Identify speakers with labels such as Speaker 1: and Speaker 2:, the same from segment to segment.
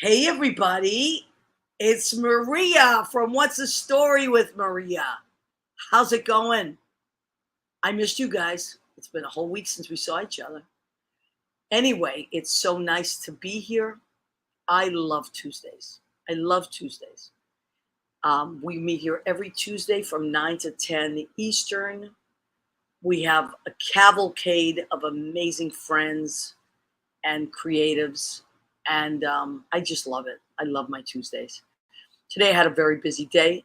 Speaker 1: Hey, everybody. It's Maria from What's the Story with Maria. How's it going? I missed you guys. It's been a whole week since we saw each other. Anyway, it's so nice to be here. I love Tuesdays. I love Tuesdays. We meet here every Tuesday from 9 to 10 Eastern. We have a cavalcade of amazing friends and creatives, and I just love it. I love my Tuesdays. Today I had a very busy day.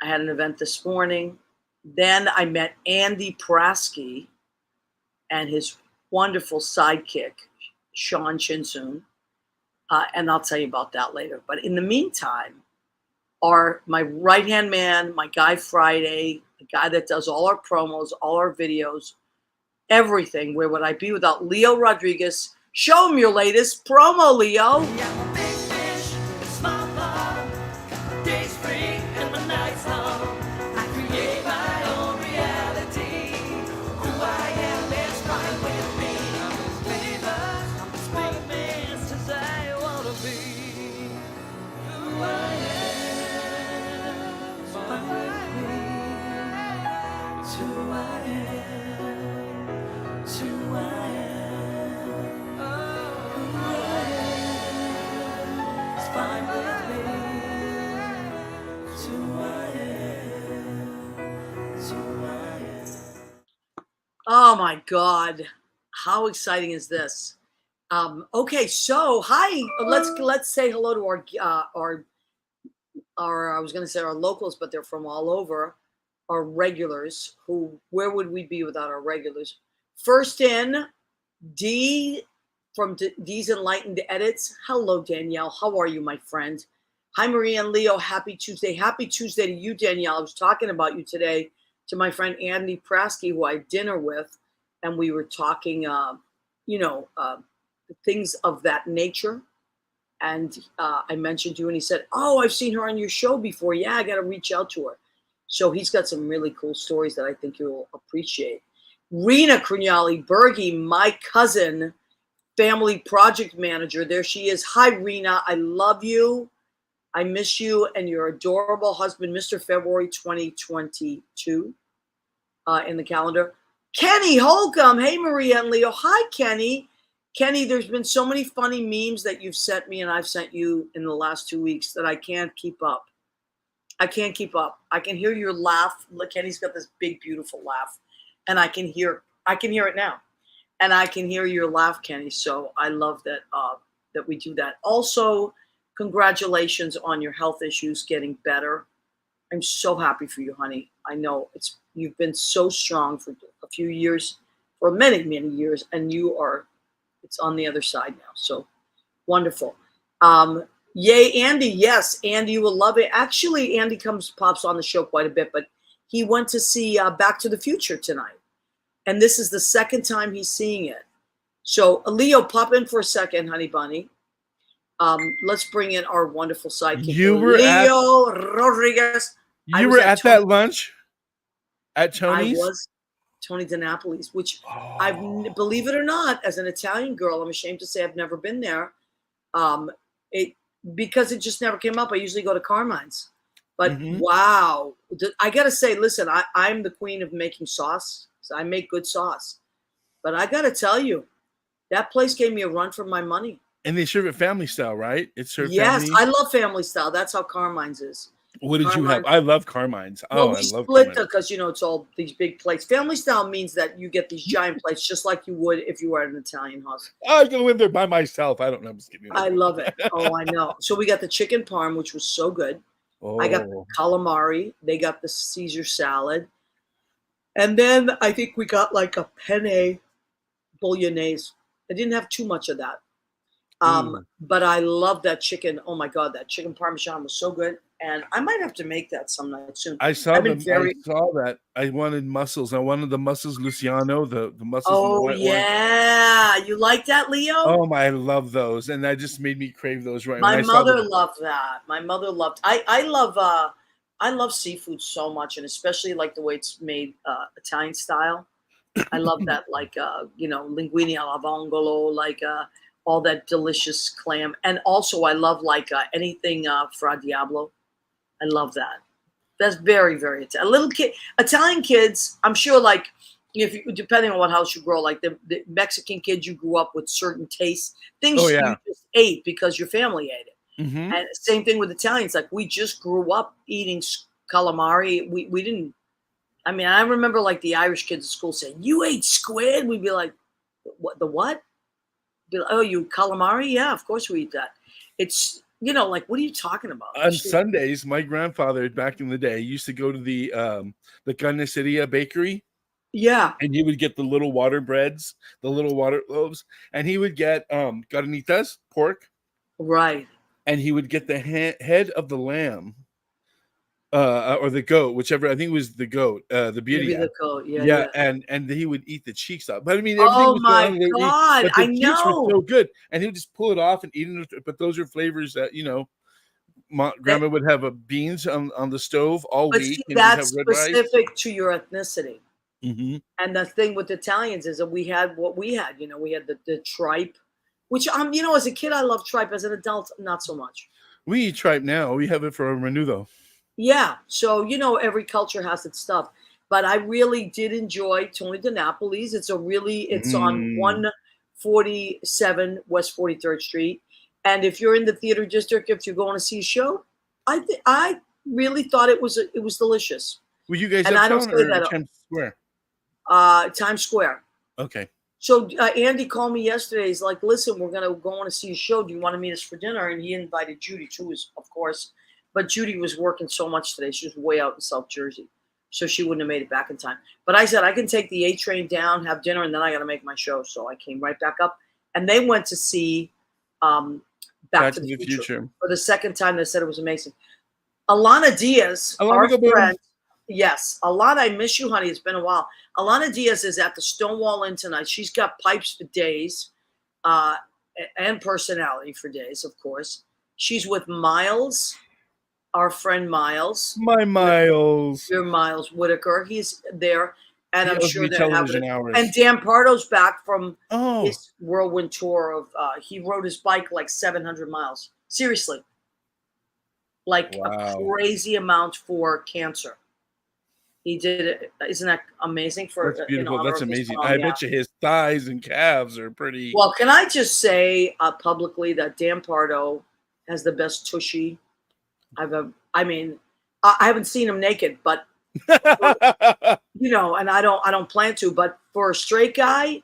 Speaker 1: I had an event this morning. Then I met Andy Prasky and his wonderful sidekick, Sean Shinsoon. And I'll tell you about that later. But in the meantime, my right-hand man, my guy Friday, the guy that does all our promos, all our videos, everything. Where would I be without Leo Rodriguez? Show him your latest promo, Leo. Oh my God. How exciting is this? Okay, so hi. Let's say hello to our I was gonna say our locals, but they're from all over, our regulars. Where would we be without our regulars? First in, D from D's Enlightened Edits. Hello, Danielle. How are you, my friend? Hi, Maria and Leo. Happy Tuesday. Happy Tuesday to you, Danielle. I was talking about you today to my friend Andy Prasky, who I had dinner with, and we were talking, things of that nature. And I mentioned you, and he said, "Oh, I've seen her on your show before. Yeah, I got to reach out to her." So he's got some really cool stories that I think you'll appreciate. Rena Crugnali Berge, my cousin, family project manager. There she is. Hi, Rena. I love you. I miss you and your adorable husband, Mr. February 2022 in the calendar. Kenny Holcomb. Hey, Maria and Leo. Hi, Kenny. Kenny, there's been so many funny memes that you've sent me and I've sent you in the last 2 weeks that I can't keep up. I can't keep up. I can hear your laugh. Look, Kenny's got this big, beautiful laugh, and I can hear it now, and I can hear your laugh, Kenny. So I love that that we do that. Also, congratulations on your health issues getting better. I'm so happy for you, honey. I know you've been so strong for a few years, for many, many years, and it's on the other side now. So wonderful. Yay, Andy. Yes, Andy, you will love it. Actually, Andy pops on the show quite a bit, but he went to see Back to the Future tonight. And this is the second time he's seeing it. So, Leo, pop in for a second, honey bunny. Let's bring in our wonderful sidekick, Leo Rodriguez.
Speaker 2: You were at that lunch at Tony's?
Speaker 1: I was. Tony DiNapoli's, which believe it or not, as an Italian girl, I'm ashamed to say I've never been there. Because it just never came up. I usually go to Carmine's. But wow, I got to say, listen, I'm the queen of making sauce. So I make good sauce. But I got to tell you, that place gave me a run for my money.
Speaker 2: And they serve it family style, right? It's served
Speaker 1: family. I love family style. That's how Carmine's is.
Speaker 2: What did you have? I love Carmine's.
Speaker 1: Well, we split because it's all these big plates. Family style means that you get these giant plates, just like you would if you were at an Italian house.
Speaker 2: I was gonna live there by myself. I don't know. I'm just kidding.
Speaker 1: I love it. Oh, I know. So we got the chicken parm, which was so good. I got the calamari. They got the Caesar salad, and then I think we got like a penne bolognese. I didn't have too much of that. But I love that chicken. Oh my God, that chicken parmesan was so good. And I might have to make that some night soon.
Speaker 2: I saw that. I wanted mussels. I wanted the mussels Luciano, the mussels.
Speaker 1: Oh, yeah. You like that, Leo?
Speaker 2: Oh, I love those. And that just made me crave those right
Speaker 1: now. My mother loved that. My mother loved I love seafood so much, and especially like the way it's made Italian style. I love that, like linguine alla vongolo, like all that delicious clam. And also, I love like anything Fra Diablo. I love that. That's very, very Italian. Little kid, Italian kids. I'm sure, like if you, depending on what house you grow, like the Mexican kids, you grew up with certain tastes,
Speaker 2: Oh
Speaker 1: things you
Speaker 2: yeah.
Speaker 1: just ate because your family ate it.
Speaker 2: Mm-hmm.
Speaker 1: And same thing with Italians. Like we just grew up eating calamari. We didn't. I mean, I remember like the Irish kids at school saying, "You ate squid." We'd be like, "What? The what?" Be like, "Oh, you calamari? Yeah, of course we eat that." It's like what are you talking about?
Speaker 2: On Sundays, my grandfather back in the day used to go to the Carniceria bakery,
Speaker 1: Yeah,
Speaker 2: and he would get the little water breads, the little water loaves, and he would get carnitas, pork,
Speaker 1: right.
Speaker 2: and he would get the head of the lamb, or the goat, whichever. I think it was the goat, the
Speaker 1: Maybe
Speaker 2: birria.
Speaker 1: the coat. Yeah,
Speaker 2: Yeah,
Speaker 1: yeah.
Speaker 2: and he would eat the cheeks off. But I mean, everything
Speaker 1: Oh
Speaker 2: was going
Speaker 1: my
Speaker 2: on there to eat,
Speaker 1: God,
Speaker 2: but
Speaker 1: I
Speaker 2: the cheeks were
Speaker 1: know.
Speaker 2: so good, and he would just pull it off and eat it. But those are flavors that
Speaker 1: That,
Speaker 2: grandma would have beans on the stove all
Speaker 1: but
Speaker 2: week,
Speaker 1: see,
Speaker 2: and we'd have
Speaker 1: that's
Speaker 2: red rice.
Speaker 1: specific to your ethnicity.
Speaker 2: Hmm.
Speaker 1: And the thing with Italians is that we had what we had. We had the tripe, which as a kid I loved tripe. As an adult, not so much.
Speaker 2: We eat tripe now. We have it for a menudo.
Speaker 1: Yeah. So, every culture has its stuff. But I really did enjoy Tony DiNapoli's. It's on
Speaker 2: Mm.
Speaker 1: 147 West 43rd Street. And if you're in the theater district, if you're going to see a show, I really thought it was delicious.
Speaker 2: Were you guys
Speaker 1: And I don't
Speaker 2: uptown
Speaker 1: say
Speaker 2: or
Speaker 1: that
Speaker 2: Times Square?
Speaker 1: Times Square.
Speaker 2: Okay.
Speaker 1: So Andy called me yesterday. He's like, "Listen, we're gonna go on to see a show. Do you want to meet us for dinner?" And he invited Judy too, of course. But Judy was working so much today; she was way out in South Jersey, so she wouldn't have made it back in time. But I said I can take the A train down, have dinner, and then I got to make my show. So I came right back up, and they went to see um, Back
Speaker 2: Back
Speaker 1: to
Speaker 2: to
Speaker 1: the
Speaker 2: the
Speaker 1: Future
Speaker 2: Future.
Speaker 1: for the second time. They said it was amazing. Alana Diaz,
Speaker 2: I want to
Speaker 1: our
Speaker 2: go, boom.
Speaker 1: friend. Yes, Alana, I miss you, honey. It's been a while. Alana Diaz is at the Stonewall Inn tonight. She's got pipes for days, uh, and personality for days, of course. She's with Miles, our friend Miles,
Speaker 2: My Miles.
Speaker 1: your Miles Whitaker. He's there, and
Speaker 2: He
Speaker 1: I'm
Speaker 2: owes
Speaker 1: sure
Speaker 2: me
Speaker 1: they're having
Speaker 2: television
Speaker 1: it.
Speaker 2: hours.
Speaker 1: And Dan Pardo's back from
Speaker 2: Oh,
Speaker 1: his whirlwind tour of. He rode his bike like 700 miles. Seriously, like a
Speaker 2: wow.
Speaker 1: crazy amount for cancer. He did it. Isn't that amazing
Speaker 2: That's
Speaker 1: for in
Speaker 2: beautiful.
Speaker 1: honor
Speaker 2: That's
Speaker 1: of his
Speaker 2: amazing.
Speaker 1: mom?
Speaker 2: I
Speaker 1: Yeah.
Speaker 2: bet you his thighs and calves are pretty.
Speaker 1: Well, can I just say publicly that Dan Pardo has the best tushy I've ever. I mean, I haven't seen him naked, but and I don't plan to. But for a straight guy,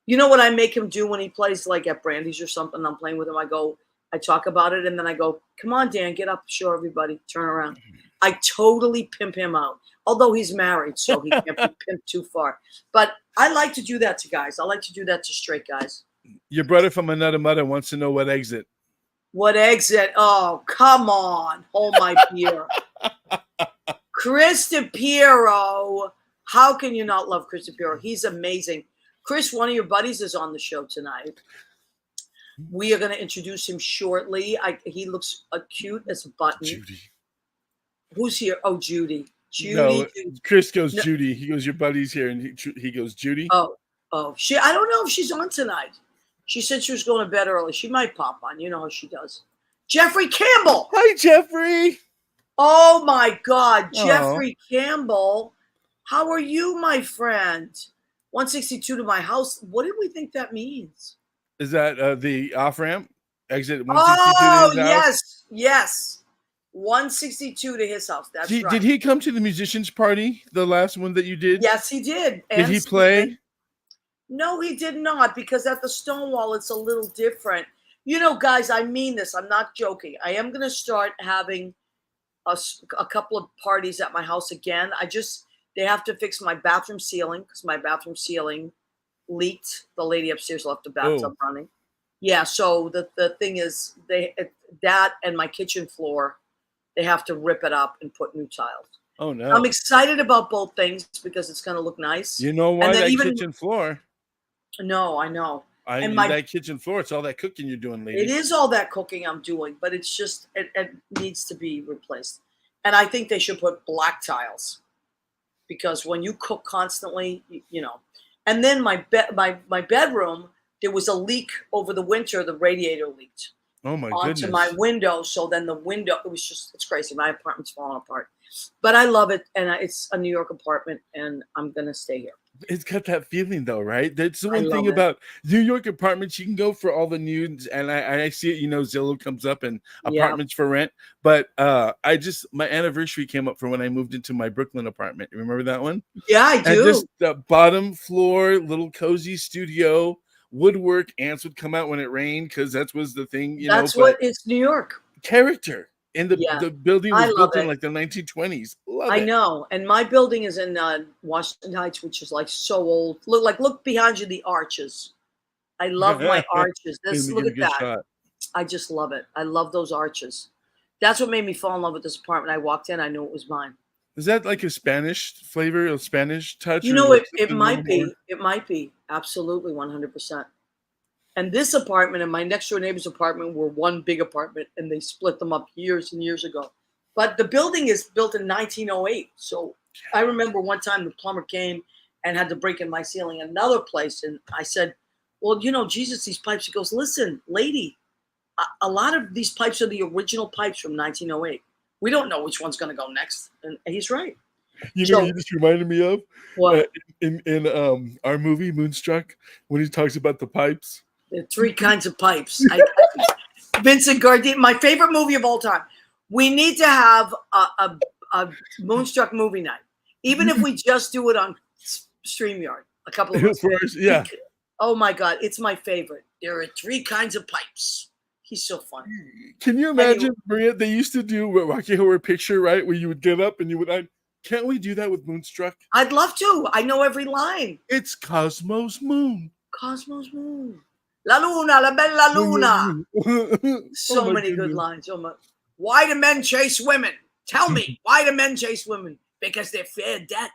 Speaker 1: you know what I make him do when he plays like at Brandy's or something? I'm playing with him. I talk about it, and then I go, "Come on, Dan, get up, show everybody, turn around." I totally pimp him out. Although he's married, so he can't be pimped too far. But I like to do that to guys. I like to do that to straight guys.
Speaker 2: Your brother from another mother wants to know what exit.
Speaker 1: What exit? Oh, come on. Hold my beer. Chris DePiero. How can you not love Chris DePiero? He's amazing. Chris, one of your buddies is on the show tonight. We are going to introduce him shortly. He looks cute as a button.
Speaker 2: Judy.
Speaker 1: Who's here? Oh, Judy.
Speaker 2: No,
Speaker 1: Judy.
Speaker 2: Chris goes,
Speaker 1: No.
Speaker 2: Judy. He goes, your buddy's here, and he goes, Judy.
Speaker 1: Oh. I don't know if she's on tonight. She said she was going to bed early. She might pop on. You know how she does. Jeffrey Campbell.
Speaker 2: Hi, Jeffrey.
Speaker 1: Oh my God,
Speaker 2: Aw.
Speaker 1: Jeffrey Campbell. How are you, my friend? 162 to my house. What did we think that means?
Speaker 2: Is that the off ramp? Exit 162 to his house?
Speaker 1: Yes. 162 to his house. That's right.
Speaker 2: Did he come to the musicians party, the last one that you did?
Speaker 1: Yes, he did.
Speaker 2: Did he play?
Speaker 1: No, he did not, because at the Stonewall, it's a little different. Guys, I mean this. I'm not joking. I am going to start having a couple of parties at my house again. They have to fix my bathroom ceiling because my bathroom ceiling leaked. The lady upstairs left the bathtub running. Yeah, so the thing is, that and my kitchen floor, they have to rip it up and put new tiles.
Speaker 2: Oh no!
Speaker 1: I'm excited about both things because it's going to look nice.
Speaker 2: You know why that kitchen floor?
Speaker 1: No, I know.
Speaker 2: I need that kitchen floor. It's all that cooking you're doing, lady.
Speaker 1: It is all that cooking I'm doing, but it's just it needs to be replaced. And I think they should put black tiles, because when you cook constantly, And then my bedroom, there was a leak over the winter. The radiator leaked
Speaker 2: Oh my
Speaker 1: onto my
Speaker 2: goodness.
Speaker 1: window. So then the window, it's crazy. My apartment's falling apart, but I love it. And it's a New York apartment and I'm going to stay here.
Speaker 2: It's got that feeling though, right? That's the
Speaker 1: I
Speaker 2: one thing
Speaker 1: love it.
Speaker 2: about New York apartments. You can go for all the nudes, and I see it. Zillow comes up and
Speaker 1: Yeah.
Speaker 2: apartments for rent. But my anniversary came up for when I moved into my Brooklyn apartment. Remember that one?
Speaker 1: Yeah, I
Speaker 2: And
Speaker 1: do.
Speaker 2: just the bottom floor, little cozy studio, woodwork. Ants would come out when it rained because that was the thing,
Speaker 1: That's
Speaker 2: But
Speaker 1: what it's New York.
Speaker 2: character, and
Speaker 1: Yeah,
Speaker 2: the building
Speaker 1: I
Speaker 2: was
Speaker 1: love
Speaker 2: built in
Speaker 1: it.
Speaker 2: like the 1920s. Love
Speaker 1: I
Speaker 2: it.
Speaker 1: know. And my building is in Washington Heights, which is like so old. Look behind you, the arches. I love my arches.
Speaker 2: Let me
Speaker 1: Look
Speaker 2: get a
Speaker 1: at
Speaker 2: good
Speaker 1: that.
Speaker 2: shot.
Speaker 1: I just love it. I love those arches. That's what made me fall in love with this apartment. I walked in, I knew it was mine.
Speaker 2: Is that like a Spanish flavor, a Spanish touch,
Speaker 1: You
Speaker 2: or
Speaker 1: know,
Speaker 2: like
Speaker 1: it
Speaker 2: something a little
Speaker 1: might
Speaker 2: more?
Speaker 1: be. It might be. Absolutely, 100%. And this apartment and my next door neighbor's apartment were one big apartment, and they split them up years and years ago. But the building is built in 1908. So I remember one time the plumber came and had to break in my ceiling another place. And I said, well, Jesus, these pipes. He goes, listen, lady, a lot of these pipes are the original pipes from 1908. We don't know which one's going to go next. And he's right.
Speaker 2: You know what
Speaker 1: So
Speaker 2: you just reminded me of?
Speaker 1: what?
Speaker 2: In our movie Moonstruck, when he talks about the pipes.
Speaker 1: There are three kinds of pipes. Vincent Gardini, my favorite movie of all time. We need to have a Moonstruck movie night, even if we just do it on StreamYard. A couple of us.
Speaker 2: Yeah.
Speaker 1: Oh my God, it's my favorite. There are three kinds of pipes. He's so funny.
Speaker 2: Can you imagine, Maria? They used to do Rocky Horror Picture, right? Where you would get up and you would. Can't we do that with Moonstruck?
Speaker 1: I'd love to. I know every line.
Speaker 2: It's Cosmos Moon.
Speaker 1: Cosmos Moon. La Luna, la bella Luna. So many good lines. So much. Why do men chase women? Tell me, why do men chase women? Because they fear death.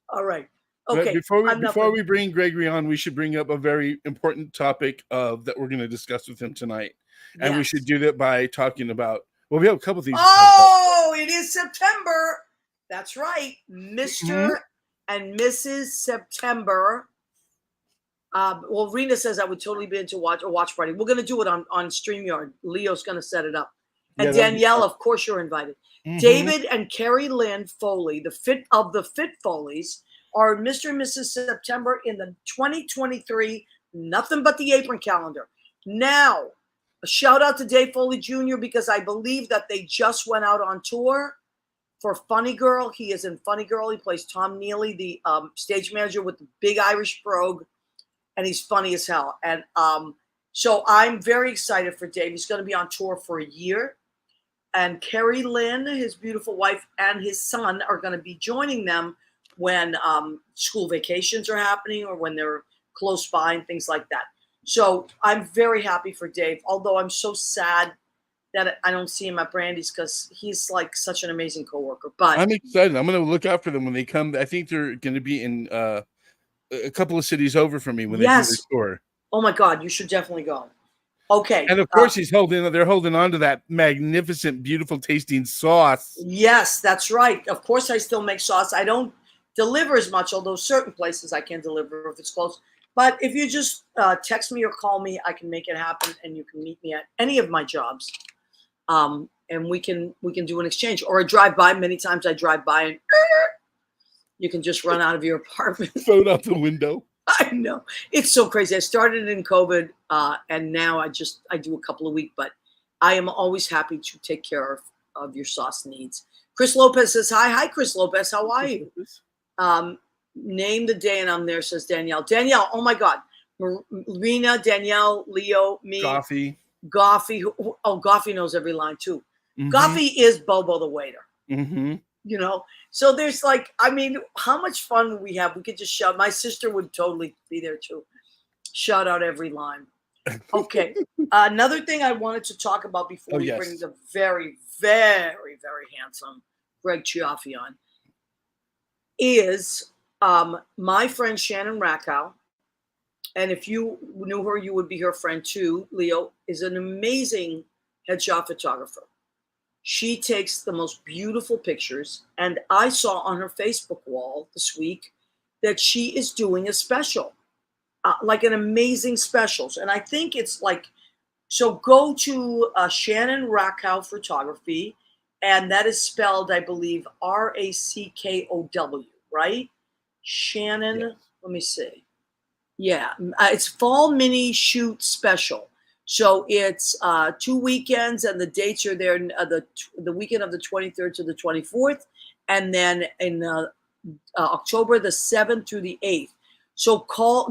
Speaker 1: All right. Okay.
Speaker 2: Before we bring Gregory on, we should bring up a very important topic that we're going to discuss with him tonight. And we should do that by talking about, we have a couple things.
Speaker 1: Oh, it is September. That's right. Mr. and Mrs. September. Well, Rena says I would totally be into a watch party. We're going to do it on StreamYard. Leo's going to set it up. And Danielle, of course, you're invited. David and Carrie Lynn Foley, the Fit Foleys, are Mr. and Mrs. September in the 2023 Nothing But the Apron calendar. Now, a shout out to Dave Foley Jr. because I believe that they just went out on tour for Funny Girl. He is in Funny Girl. He plays Tom Neely, the stage manager with the big Irish brogue, and he's funny as hell. And so I'm very excited for Dave. He's going to be on tour for a year. And Carrie Lynn, his beautiful wife, and his son are going to be joining them when school vacations are happening or when they're close by and things like that. So I'm very happy for Dave, although I'm so sad that I don't see him at Brandy's because he's like such an amazing coworker. But
Speaker 2: I'm excited. I'm going to look out for them when they come. I think they're going to be in a couple of cities over from me when they do their tour.
Speaker 1: Oh my God, you should definitely go. Okay.
Speaker 2: And of course, they're holding on to that magnificent, beautiful tasting sauce.
Speaker 1: Yes, that's right. Of course, I still make sauce. I don't deliver as much, although certain places I can deliver if it's close. But if you just text me or call me, I can make it happen, and you can meet me at any of my jobs, and we can do an exchange or a drive by. Many times I drive by and you can just run out of your apartment,
Speaker 2: throw it out the window.
Speaker 1: I know, it's so crazy. I started in COVID, and now I do a couple a week. But I am always happy to take care of your sauce needs. Chris Lopez says hi, Chris Lopez. How are you? Name the day and I'm there, says Danielle. Danielle, oh my God. Marina, Danielle, Leo, me.
Speaker 2: Goffy.
Speaker 1: Goffy knows every line too. Goffy is Bobo the waiter. So there's how much fun would we have? We could just shout. My sister would totally be there too. Shout out every line. Okay. Another thing I wanted to talk about before we bring the very, very, very handsome Greg Cioffi on is my friend Shannon Rackow. And if you knew her, you would be her friend too. Leo is an amazing headshot photographer. She takes the most beautiful pictures. And I saw on her Facebook wall this week that she is doing a special. like an amazing specials. And I think it's like, so go to Shannon Rackow Photography, and that is spelled, I believe, Rackow, right?
Speaker 2: Yes.
Speaker 1: Shannon, let me see. Yeah, it's fall mini shoot special. So it's 2 weekends, and the dates are there. The weekend of the 23rd to the 24th, and then in October the 7th through the 8th. So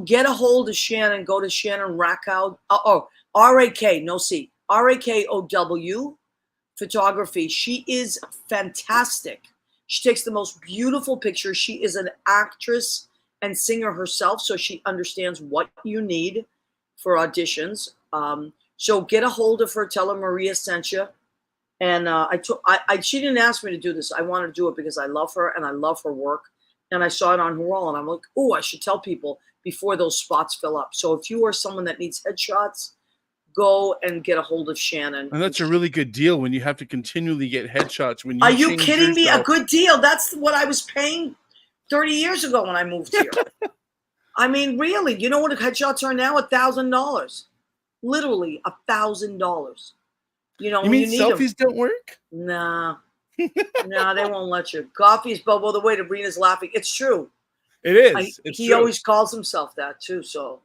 Speaker 1: get a hold of Shannon. Go to Shannon Rackow. R-A-K, no C. Rakow Photography. She is fantastic. She takes the most beautiful pictures. She is an actress and singer herself, so she understands what you need for auditions. So get a hold of her. Tell her Maria sent you. And she didn't ask me to do this. I wanted to do it because I love her and I love her work. And I saw it on her wall, and I'm like, oh, I should tell people before those spots fill up. So if you are someone that needs headshots, go and get a hold of Shannon.
Speaker 2: And that's a really good deal when you have to continually get headshots. When
Speaker 1: Are
Speaker 2: you
Speaker 1: you
Speaker 2: change
Speaker 1: kidding me? A
Speaker 2: yourself.
Speaker 1: good deal. That's what I was paying 30 years ago when I moved here. I mean, really, you know what headshots are now? $1,000. Literally $1,000. You know,
Speaker 2: You
Speaker 1: when
Speaker 2: mean
Speaker 1: you need them.
Speaker 2: selfies don't work?
Speaker 1: Nah. No, they won't let you. Coffee's bubble. The way Sabrina's laughing. It's true.
Speaker 2: It is. It's
Speaker 1: He
Speaker 2: true.
Speaker 1: always calls himself that too. So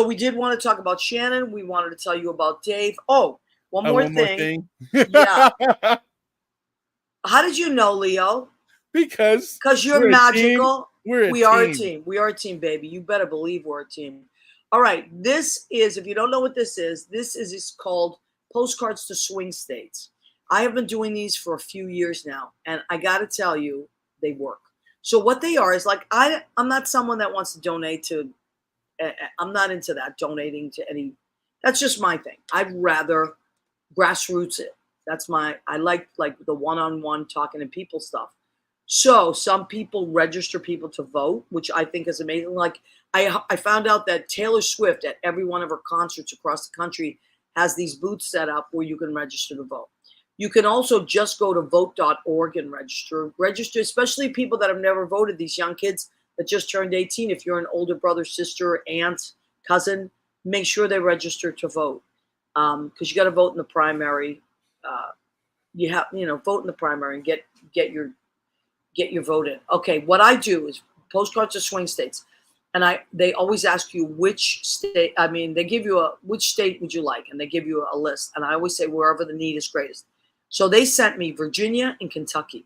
Speaker 1: we did want to talk about Shannon. We wanted to tell you about Dave. Oh, one more thing. Yeah. How did you know, Leo?
Speaker 2: Because
Speaker 1: you're
Speaker 2: we're
Speaker 1: magical.
Speaker 2: We
Speaker 1: are a team. We are a team, baby. You better believe we're a team. All right. This is, if you don't know what this is called Postcards to Swing States. I have been doing these for a few years now, and I got to tell you, they work. So what they are is like, I'm not someone that wants to donate to, I'm not into that, donating to any, that's just my thing. I'd rather grassroots it. I like the one-on-one talking to people stuff. So some people register people to vote, which I think is amazing. Like I found out that Taylor Swift at every one of her concerts across the country has these booths set up where you can register to vote. You can also just go to vote.org and register, especially people that have never voted, these young kids that just turned 18. If you're an older brother, sister, aunt, cousin, make sure they register to vote. Because you got to vote in the primary. You have, vote in the primary and get your vote in. Okay, what I do is postcards to swing states, and they always ask you which state. I mean, they give you which state would you like, and they give you a list. And I always say wherever the need is greatest. So they sent me Virginia and Kentucky.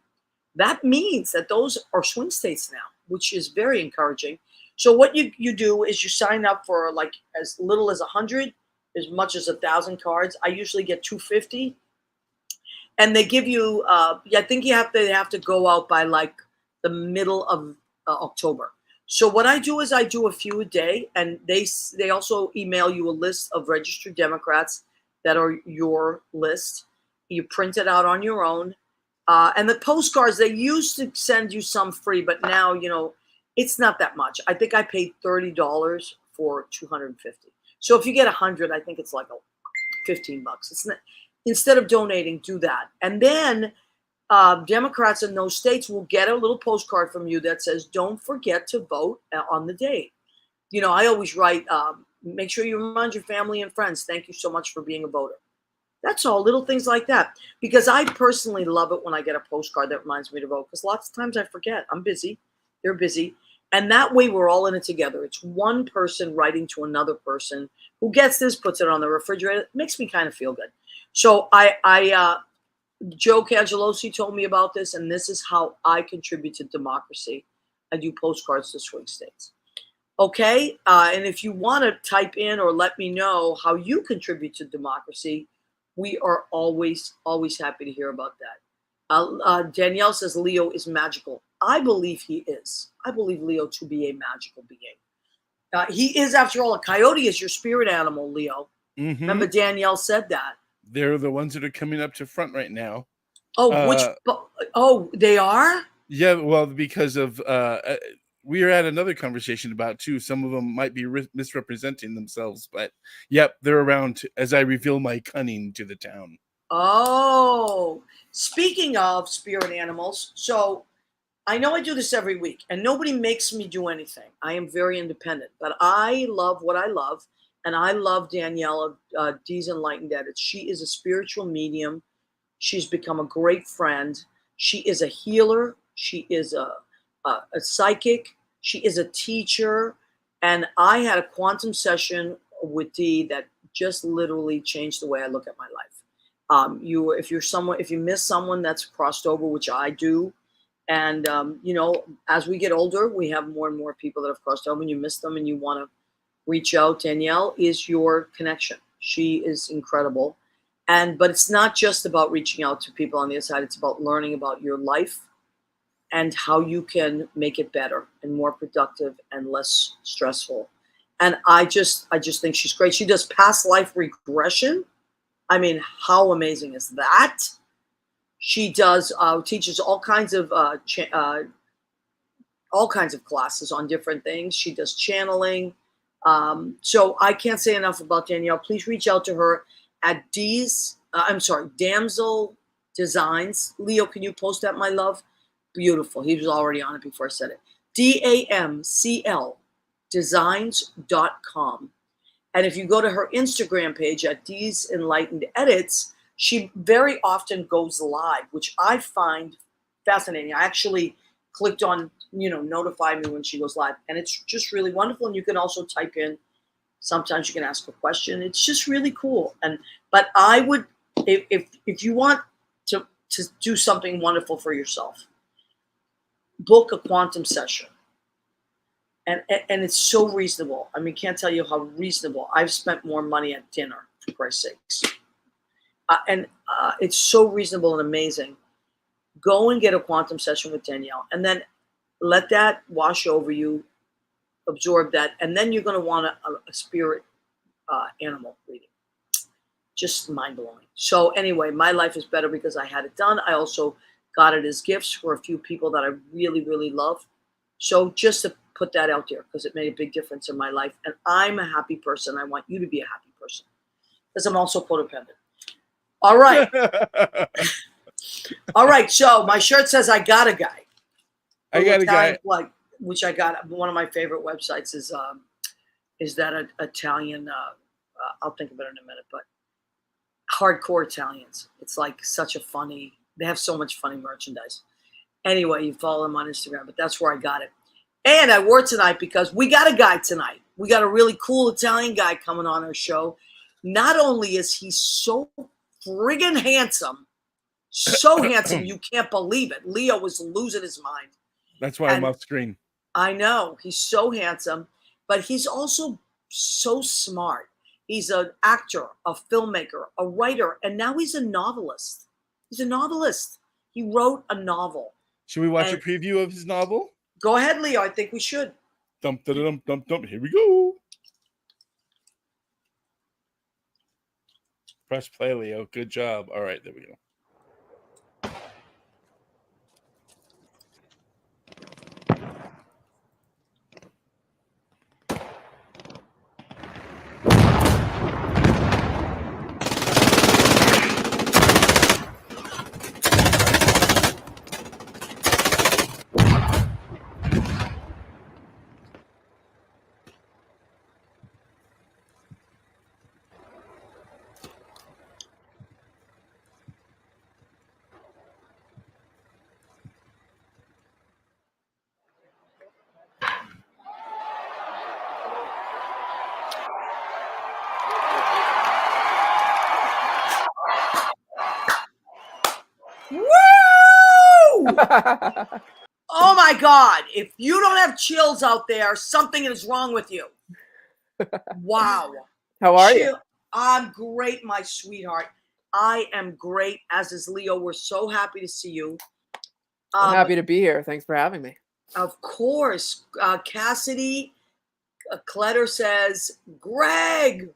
Speaker 1: That means that those are swing states now, which is very encouraging. So what you do is you sign up for like as little as 100, as much as 1,000 cards. I usually get 250, and they give you. I think they have to go out by like the middle of October. So what I do is I do a few a day, and they also email you a list of registered Democrats that are your list. You print it out on your own. And the postcards, they used to send you some free, but now, it's not that much. I think I paid $30 for 250. So if you get 100, I think it's like $15. It's not, instead of donating, do that. And then Democrats in those states will get a little postcard from you that says, don't forget to vote on the date. I always write, make sure you remind your family and friends, thank you so much for being a voter. That's all, little things like that. Because I personally love it when I get a postcard that reminds me to vote, because lots of times I forget. I'm busy. They're busy. And that way we're all in it together. It's one person writing to another person who gets this, puts it on the refrigerator. It makes me kind of feel good. So Joe Cangelosi told me about this, and this is how I contribute to democracy. I do postcards to swing states. Okay? And if you want to type in or let me know how you contribute to democracy, we are always, always happy to hear about that. Danielle says Leo is magical. I believe he is. I believe Leo to be a magical being. He is, after all, a coyote is your spirit animal, Leo.
Speaker 2: Mm-hmm.
Speaker 1: Remember Danielle said that.
Speaker 2: They're the ones that are coming up to front right now.
Speaker 1: Oh, they are?
Speaker 2: Yeah, well, because of we are at another conversation about too. Some of them might be misrepresenting themselves, but yep, they're around as I reveal my cunning to the town.
Speaker 1: Oh, speaking of spirit animals, so I know I do this every week, and nobody makes me do anything. I am very independent, but I love what I love, and I love Danielle of Dee's Enlightened Edits. She is a spiritual medium. She's become a great friend. She is a healer. She is a psychic. She is a teacher. And I had a quantum session with Dee that just literally changed the way I look at my life. If you miss someone that's crossed over, which I do, and as we get older, we have more and more people that have crossed over, and you miss them, and you want to reach out. Danielle is your connection. She is incredible. But it's not just about reaching out to people on the inside. It's about learning about your life and how you can make it better and more productive and less stressful. And I just think she's great. She does past life regression. I mean, how amazing is that? She does teaches all kinds of classes on different things. She does channeling. So I can't say enough about Danielle. Please reach out to her at Damsel Designs. Leo, can you post that, my love? Beautiful. He was already on it before I said it. DAMCL designs.com. And if you go to her Instagram page at Dee's Enlightened Edits, she very often goes live, which I find fascinating. I actually clicked on, notify me when she goes live. And it's just really wonderful. And you can also type in, sometimes you can ask a question. It's just really cool. But I would, if you want to do something wonderful for yourself, book a quantum session. And it's so reasonable. I mean, can't tell you how reasonable. I've spent more money at dinner, for Christ's sakes. It's so reasonable and amazing. Go and get a quantum session with Danielle, and then let that wash over you, absorb that, and then you're going to want a spirit animal reading. Just mind-blowing. So anyway, my life is better because I had it done. I also got it as gifts for a few people that I really, really love. So just to put that out there, because it made a big difference in my life. And I'm a happy person. I want you to be a happy person, because I'm also codependent. All right. All right. So my shirt says I got a guy.
Speaker 2: I got a guy.
Speaker 1: Which I got. One of my favorite websites is that Italian. I'll think about it in a minute, but hardcore Italians. It's like such a funny. They have so much funny merchandise. Anyway, you follow them on Instagram, but that's where I got it. And I wore it tonight because we got a guy tonight. We got a really cool Italian guy coming on our show. Not only is he so friggin' handsome, so handsome, you can't believe it. Leo was losing his mind.
Speaker 2: That's why I'm off screen.
Speaker 1: I know. He's so handsome, but he's also so smart. He's an actor, a filmmaker, a writer, and now he's a novelist. He's a novelist. He wrote a novel.
Speaker 2: Should we watch a preview of his novel?
Speaker 1: Go ahead, Leo. I think we should.
Speaker 2: Dump, dump, dump, dump. Here we go. Press play, Leo. Good job. All right, there we go.
Speaker 1: Oh my God. If you don't have chills out there, something is wrong with you. Wow.
Speaker 3: How are you?
Speaker 1: I'm great, my sweetheart. I am great, as is Leo. We're so happy to see you.
Speaker 3: I'm happy to be here. Thanks for having me.
Speaker 1: Of course. Cassidy Kletter says, Greg.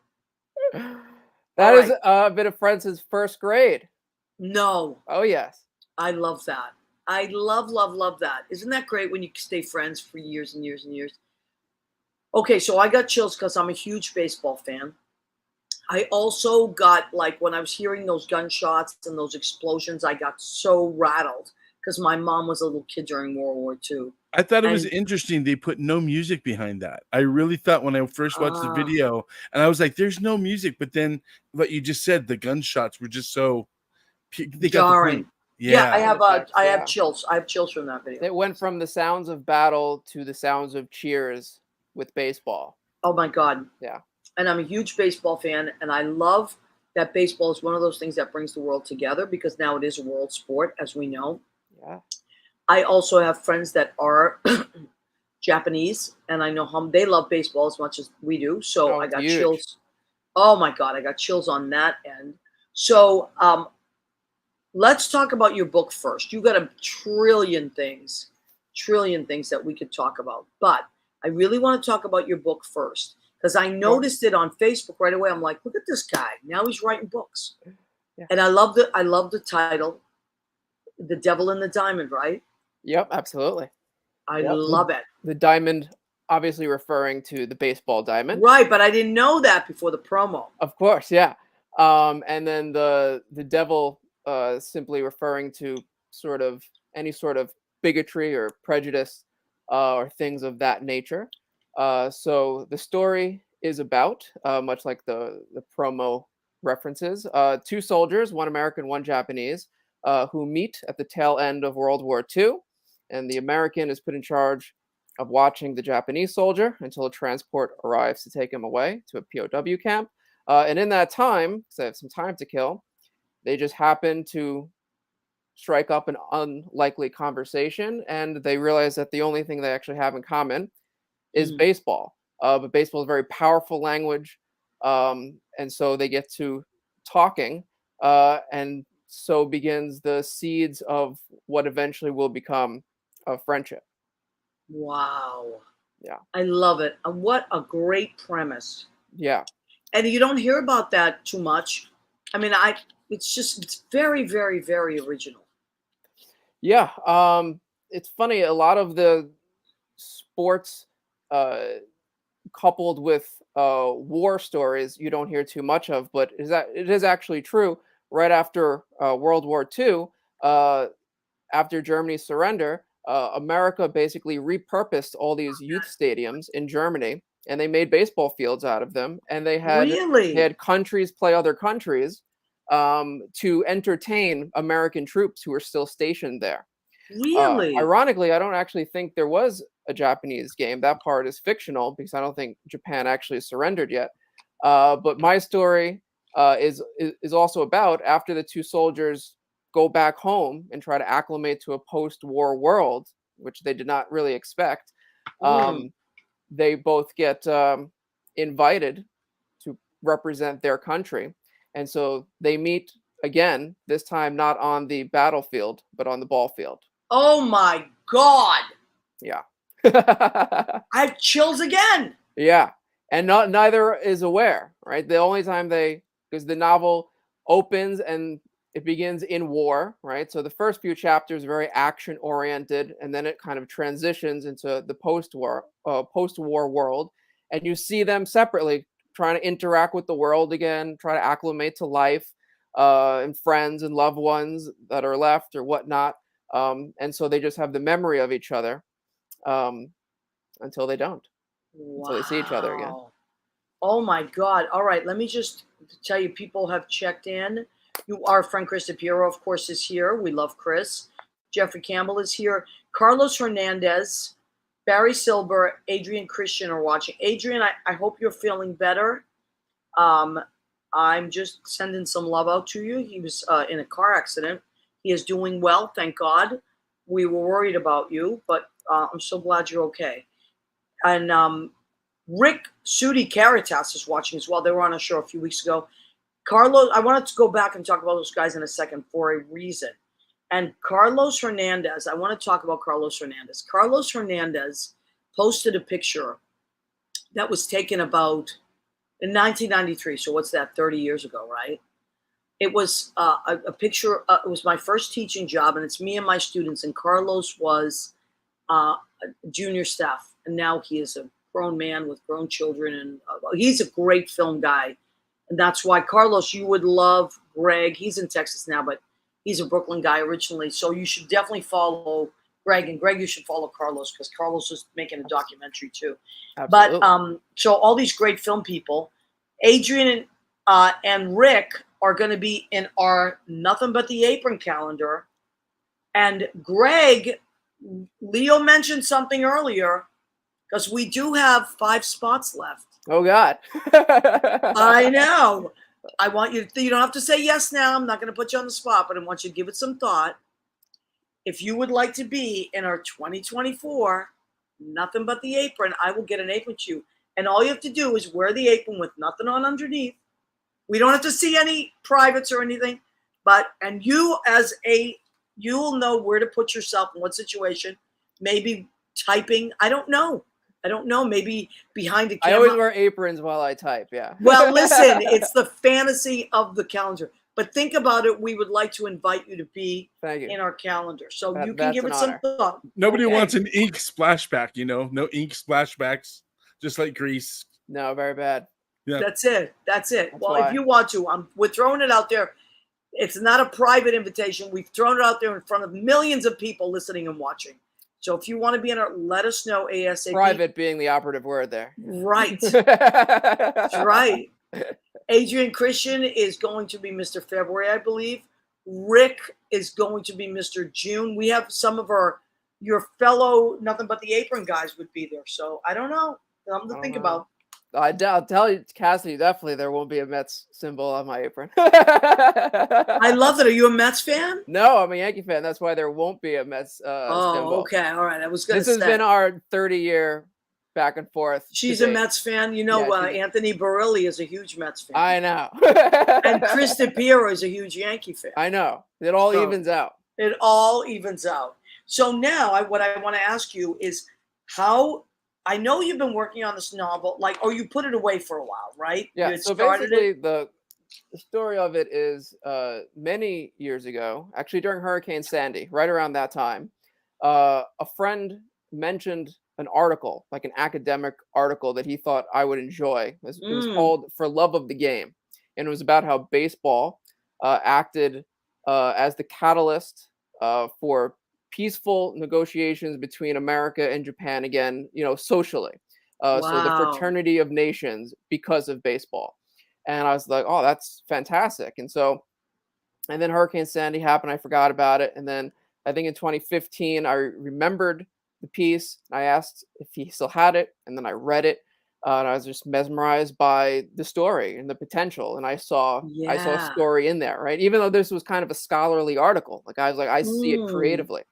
Speaker 3: That has been a friend since first grade.
Speaker 1: No.
Speaker 3: Oh, yes.
Speaker 1: I love that. I love, love, love that. Isn't that great when you stay friends for years and years and years? Okay, so I got chills because I'm a huge baseball fan. I also got, like, when I was hearing those gunshots and those explosions, I got so rattled because my mom was a little kid during World War II.
Speaker 2: I thought it was
Speaker 1: And
Speaker 2: interesting they put no music behind that. I really thought when I first watched the video, and I was like, "There's no music," but then what you just said, the gunshots were just so they got the
Speaker 1: jarring.
Speaker 2: point.
Speaker 1: Yeah, I
Speaker 2: Yeah.
Speaker 1: have
Speaker 3: Effects,
Speaker 1: I have
Speaker 3: yeah.
Speaker 1: chills. I have chills from that video.
Speaker 3: It went from the sounds of battle to the sounds of cheers with baseball.
Speaker 1: Oh my God.
Speaker 3: Yeah.
Speaker 1: And I'm a huge baseball fan, and I love that baseball is one of those things that brings the world together because now it is a world sport, as we know.
Speaker 3: Yeah.
Speaker 1: I also have friends that are Japanese, and I know how they love baseball as much as we do. So
Speaker 3: Oh,
Speaker 1: I
Speaker 3: it's
Speaker 1: got
Speaker 3: huge.
Speaker 1: chills. Oh my God, I got chills on that end. So let's talk about your book first. You got a trillion things that we could talk about. But I really want to talk about your book first because I noticed it on Facebook right away. I'm like, look at this guy. Now he's writing books.
Speaker 3: Yeah.
Speaker 1: And I love the title, The Devil in the Diamond, right?
Speaker 3: Yep, absolutely.
Speaker 1: I
Speaker 3: Yep.
Speaker 1: love it.
Speaker 3: The diamond, obviously referring to the baseball diamond.
Speaker 1: Right, but I didn't know that before the promo.
Speaker 3: Of course, yeah. And then the devil simply referring to sort of any sort of bigotry or prejudice or things of that nature. So the story is about, much like the promo references, two soldiers, one American, one Japanese, who meet at the tail end of World War II. And the American is put in charge of watching the Japanese soldier until a transport arrives to take him away to a POW camp. And in that time, because they have some time to kill, they just happen to strike up an unlikely conversation, and they realize that the only thing they actually have in common is baseball. But baseball is a very powerful language, and so they get to talking, and so begins the seeds of what eventually will become a friendship.
Speaker 1: Wow.
Speaker 3: Yeah.
Speaker 1: I love it. And what a great premise.
Speaker 3: Yeah.
Speaker 1: And you don't hear about that too much. I mean, it's very, very, very original.
Speaker 3: Yeah. It's funny. A lot of the sports, coupled with war stories, you don't hear too much of, but it is actually true. Right after World War II, after Germany's surrender, America basically repurposed all these youth stadiums in Germany, and they made baseball fields out of them. And they
Speaker 1: Really?
Speaker 3: had countries play other countries to entertain American troops who were still stationed there.
Speaker 1: Really?
Speaker 3: Ironically, I don't actually think there was a Japanese game. That part is fictional because I don't think Japan actually surrendered yet. But my story is also about after the two soldiers go back home and try to acclimate to a post-war world, which they did not really expect. They both get invited to represent their country, and so they meet again. This time, not on the battlefield, but on the ball field.
Speaker 1: Oh my God.
Speaker 3: Yeah.
Speaker 1: I have chills again.
Speaker 3: Yeah. And neither is aware, right? The only time because the novel opens and it begins in war, right? So the first few chapters are very action oriented, and then it kind of transitions into the post-war world, and you see them separately trying to interact with the world again, try to acclimate to life, and friends and loved ones that are left or whatnot. And so they just have the memory of each other until they don't, until they see each other again.
Speaker 1: Wow. Oh my God. All right. Let me just tell you, people have checked in. Our friend Chris DePiero, of course, is here. We love Chris. Jeffrey Campbell is here. Carlos Hernandez, Barry Silber, Adrian Christian are watching. Adrian, I hope you're feeling better. I'm just sending some love out to you. He was in a car accident. He is doing well, thank God. We were worried about you, but I'm so glad you're okay. And Rick Sudi Caritas is watching as well. They were on a show a few weeks ago. Carlos, I wanted to go back and talk about those guys in a second for a reason. And Carlos Hernandez, I want to talk about Carlos Hernandez. Carlos Hernandez posted a picture that was taken about in 1993. So what's that, 30 years ago, right? It was a picture. It was my first teaching job, and it's me and my students. And Carlos was a junior staff, and now he is a grown man with grown children, and he's a great film guy. And that's why, Carlos, you would love Greg. He's in Texas now, but He's a Brooklyn guy originally. So you should definitely follow Greg, and Greg, you should follow Carlos, because Carlos is making a documentary too.
Speaker 3: Absolutely.
Speaker 1: But so all these great film people, Adrian and Rick are going to be in our Nothing But the Apron calendar. And Greg, Leo mentioned something earlier, because we do have 5 spots left.
Speaker 3: Oh God.
Speaker 1: I know. I want you to, you don't have to say yes now. I'm not going to put you on the spot, but I want you to give it some thought. If you would like to be in our 2024 Nothing But the Apron, I will get an apron to you. And all you have to do is wear the apron with nothing on underneath. We don't have to see any privates or anything, and you'll know where to put yourself in what situation. Maybe typing. I don't know. Maybe behind the
Speaker 3: I
Speaker 1: camera.
Speaker 3: always wear aprons while I type. Yeah.
Speaker 1: Well, listen, it's the fantasy of the calendar. But think about it. We would like to invite you to be in our calendar. So you can give it some thought.
Speaker 2: Nobody wants an ink splashback, no ink splashbacks, just like Grease.
Speaker 3: No, very bad.
Speaker 2: Yeah.
Speaker 1: That's it. That's
Speaker 3: why.
Speaker 1: If you want to, we're throwing it out there. It's not a private invitation. We've thrown it out there in front of millions of people listening and watching. So if you want to be in it, let us know ASAP.
Speaker 3: Private being the operative word there.
Speaker 1: Right. That's right. Adrian Christian is going to be Mr. February, I believe. Rick is going to be Mr. June. We have some of your fellow Nothing But the Apron guys would be there. So I don't know. Something to think about.
Speaker 3: I'll tell you, Cassidy, definitely there won't be a Mets symbol on my apron.
Speaker 1: I love it. Are you a Mets fan?
Speaker 3: No, I'm a Yankee fan. That's why there won't be a Mets symbol.
Speaker 1: Okay. All right. I was going to say.
Speaker 3: This has been our 30-year back and forth.
Speaker 1: She's a Mets fan. Anthony Barilli is a huge Mets fan.
Speaker 3: I know.
Speaker 1: And Chris DePiero is a huge Yankee fan.
Speaker 3: I know. It all evens out.
Speaker 1: It all evens out. So now what I want to ask you is how... I know you've been working on this novel, or you put it away for a while, right?
Speaker 3: Yeah. So basically, the story of it is many years ago, actually during Hurricane Sandy, right around that time, a friend mentioned an article, like an academic article that he thought I would enjoy. It was called "For Love of the Game," and it was about how baseball acted as the catalyst for peaceful negotiations between America and Japan again, socially. So the fraternity of nations because of baseball. And I was like, oh, that's fantastic. And then Hurricane Sandy happened. I forgot about it. And then I think in 2015, I remembered the piece. I asked if he still had it. And then I read it. And I was just mesmerized by the story and the potential. And I saw a story in there, right? Even though this was kind of a scholarly article, I was like, I see it creatively.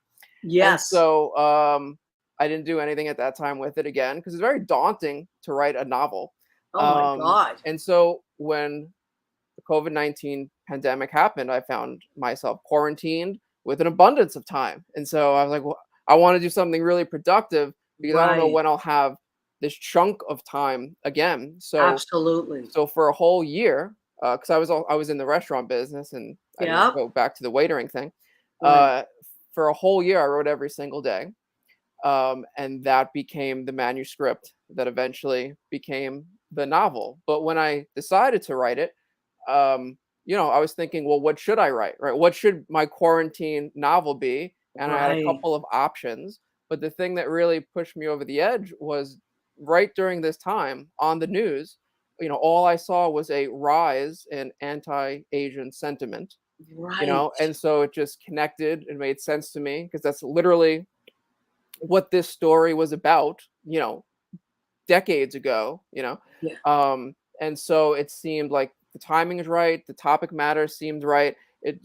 Speaker 1: Yes.
Speaker 3: And so I didn't do anything at that time with it again because it's very daunting to write a novel.
Speaker 1: Oh my God.
Speaker 3: And so when the COVID-19 pandemic happened, I found myself quarantined with an abundance of time. And so I was like, well, I want to do something really productive because I don't know when I'll have this chunk of time again. So
Speaker 1: absolutely.
Speaker 3: So for a whole year, because I was in the restaurant business and I didn't go back to the waitering thing. For a whole year, I wrote every single day. And that became the manuscript that eventually became the novel. But when I decided to write it, I was thinking, well, what should I write? Right? What should my quarantine novel be? And I had a couple of options. But the thing that really pushed me over the edge was right during this time on the news, all I saw was a rise in anti-Asian sentiment.
Speaker 1: Right.
Speaker 3: And so it just connected and made sense to me because that's literally what this story was about, decades ago, and so it seemed like the timing is right. The topic matter seemed right. It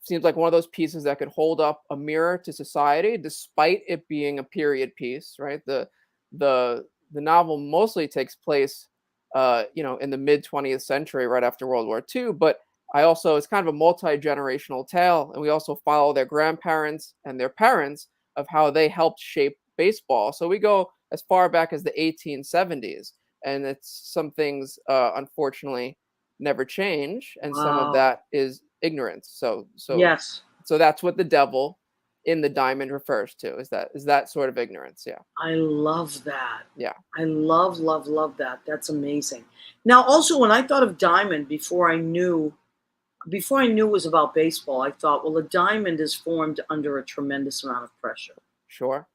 Speaker 3: seems like one of those pieces that could hold up a mirror to society, despite it being a period piece, right? The novel mostly takes place, in the mid 20th century, right after World War II, but it's kind of a multi-generational tale. And we also follow their grandparents and their parents of how they helped shape baseball. So we go as far back as the 1870s. And it's some things, unfortunately, never change. And some of that is ignorance. So
Speaker 1: yes.
Speaker 3: So that's what the devil in the diamond refers to, is that sort of ignorance. Yeah.
Speaker 1: I love that.
Speaker 3: Yeah.
Speaker 1: I love that. That's amazing. Now, also, when I thought of diamond before I knew before I knew it was about baseball, I thought, well, a diamond is formed under a tremendous amount of pressure.
Speaker 3: Sure.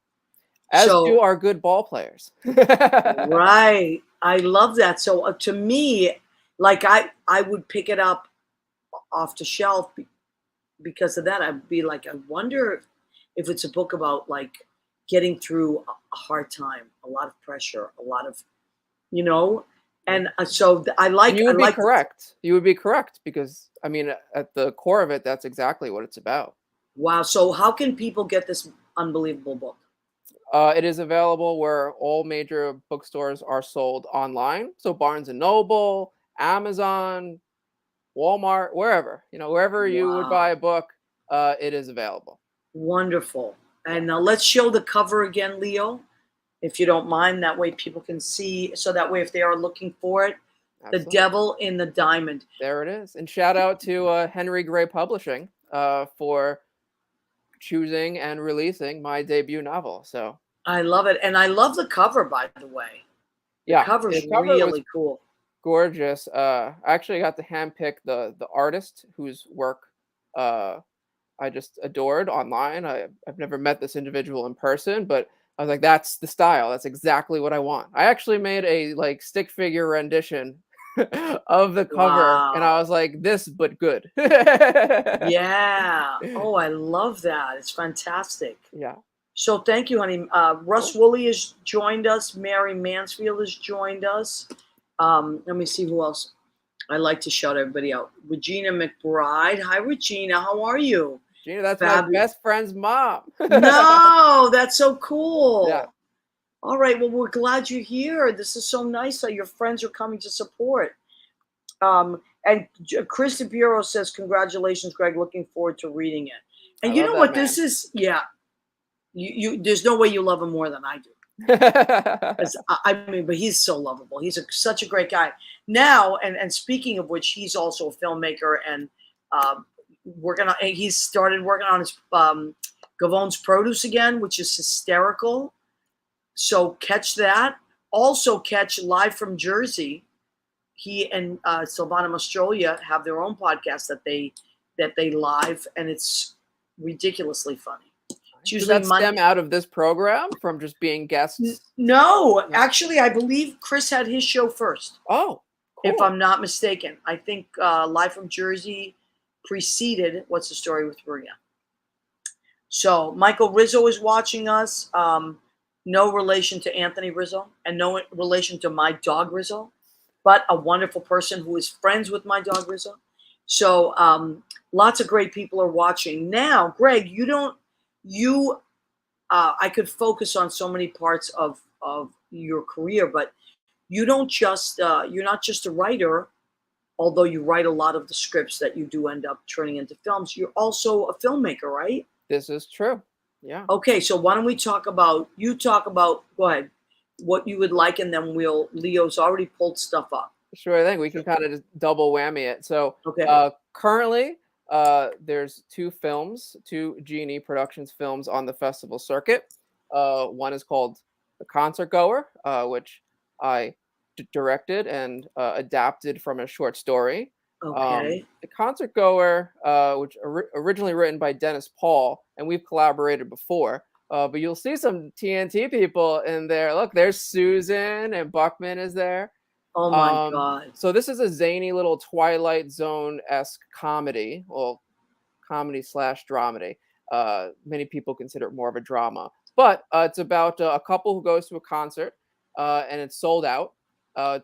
Speaker 3: As do
Speaker 1: So,
Speaker 3: our good ball players.
Speaker 1: right. I love that. So to me, like I would pick it up off the shelf because of that. I'd be like, I wonder if it's a book about like getting through a hard time, a lot of pressure, a lot of, you know, and so I
Speaker 3: And
Speaker 1: like
Speaker 3: you
Speaker 1: I
Speaker 3: would be
Speaker 1: like the,
Speaker 3: correct. You would be correct because I mean, at the core of it, that's exactly what it's about.
Speaker 1: wow. So how can people get this unbelievable book?
Speaker 3: It is available where all major bookstores are sold online. So Barnes and Noble, Amazon, Walmart, wherever, wherever you would buy
Speaker 1: Wow.
Speaker 3: a book, it is available.
Speaker 1: Wonderful.
Speaker 3: Yeah,
Speaker 1: And now let's show the cover again, Leo, if you don't mind. That way people can see. So that way, if they are looking for it, the
Speaker 3: absolutely.
Speaker 1: devil in the diamond.
Speaker 3: There it is. And shout out to Henry Gray Publishing for choosing and releasing my debut novel. So
Speaker 1: I love it. And I love the cover, by the way. The
Speaker 3: yeah,
Speaker 1: cover's
Speaker 3: the cover was
Speaker 1: really cool.
Speaker 3: gorgeous. I actually got to handpick the artist whose work uh, I just adored online. I've never met this individual in person, but I was like, that's the style. That's exactly what I want. I actually made a like stick figure rendition of the cover, and I
Speaker 1: Wow.
Speaker 3: was like, this but good.
Speaker 1: Yeah. Oh, I love that. It's fantastic.
Speaker 3: Yeah.
Speaker 1: So thank you, honey. Russ
Speaker 3: Cool.
Speaker 1: Woolley has joined us. Mary Mansfield has joined us. Let me see who else. I like to shout everybody out. Regina McBride. Hi, Regina. How are you?
Speaker 3: Gina, that's my
Speaker 1: Fabulous.
Speaker 3: best friend's mom.
Speaker 1: No, that's so
Speaker 3: Yeah.
Speaker 1: cool. All right. Well, we're glad you're here. This is so nice that your friends are coming to support. And Chris DePiero says, congratulations, Greg. Looking forward to reading it.
Speaker 3: I
Speaker 1: And you
Speaker 3: love
Speaker 1: know
Speaker 3: that
Speaker 1: what
Speaker 3: man.
Speaker 1: this is? Yeah. There's no way you love him more than I do. 'Cause I mean, but he's so lovable. He's such a great guy. Now, and speaking of which, he's also a filmmaker and um, he's started working on his Gavon's Produce again, which is hysterical. So catch that. Also catch Live from Jersey. He and Silvana Mastrolia have their own podcast that they live, and it's ridiculously funny. It's
Speaker 3: Did
Speaker 1: usually
Speaker 3: that stem
Speaker 1: Monday.
Speaker 3: out of this program from just being guests?
Speaker 1: No,
Speaker 3: No.
Speaker 1: actually, I believe Chris had his show first,
Speaker 3: Oh,
Speaker 1: if
Speaker 3: cool.
Speaker 1: I'm not mistaken. I think Live from Jersey preceded What's the Story with Maria. So Michael Rizzo is watching us. No relation to Anthony Rizzo and no relation to my dog Rizzo, but a wonderful person who is friends with my dog Rizzo. So lots of great people are watching. Now, Greg, I could focus on so many parts of your career, but you don't just you're not just a writer, although you write a lot of the scripts that you do end up turning into films. You're also a filmmaker, right?
Speaker 3: This is true. Yeah.
Speaker 1: Okay, so why don't we talk about go ahead, what you would like, and then Leo's already pulled stuff up.
Speaker 3: Sure thing. We can kind of just double whammy it. So
Speaker 1: Okay.
Speaker 3: currently, there's two Genie Productions films on the festival circuit. One is called The Concert Goer, which I directed and adapted from a short story.
Speaker 1: Okay.
Speaker 3: The Concert Goer, which originally written by Dennis Paul, and we've collaborated before. But you'll see some TNT people in there. Look, there's Susan and Buckman is there.
Speaker 1: Oh my God.
Speaker 3: So this is a zany little Twilight Zone-esque comedy, well, comedy slash dramedy. Many people consider it more of a drama, but it's about a couple who goes to a concert, and it's sold out,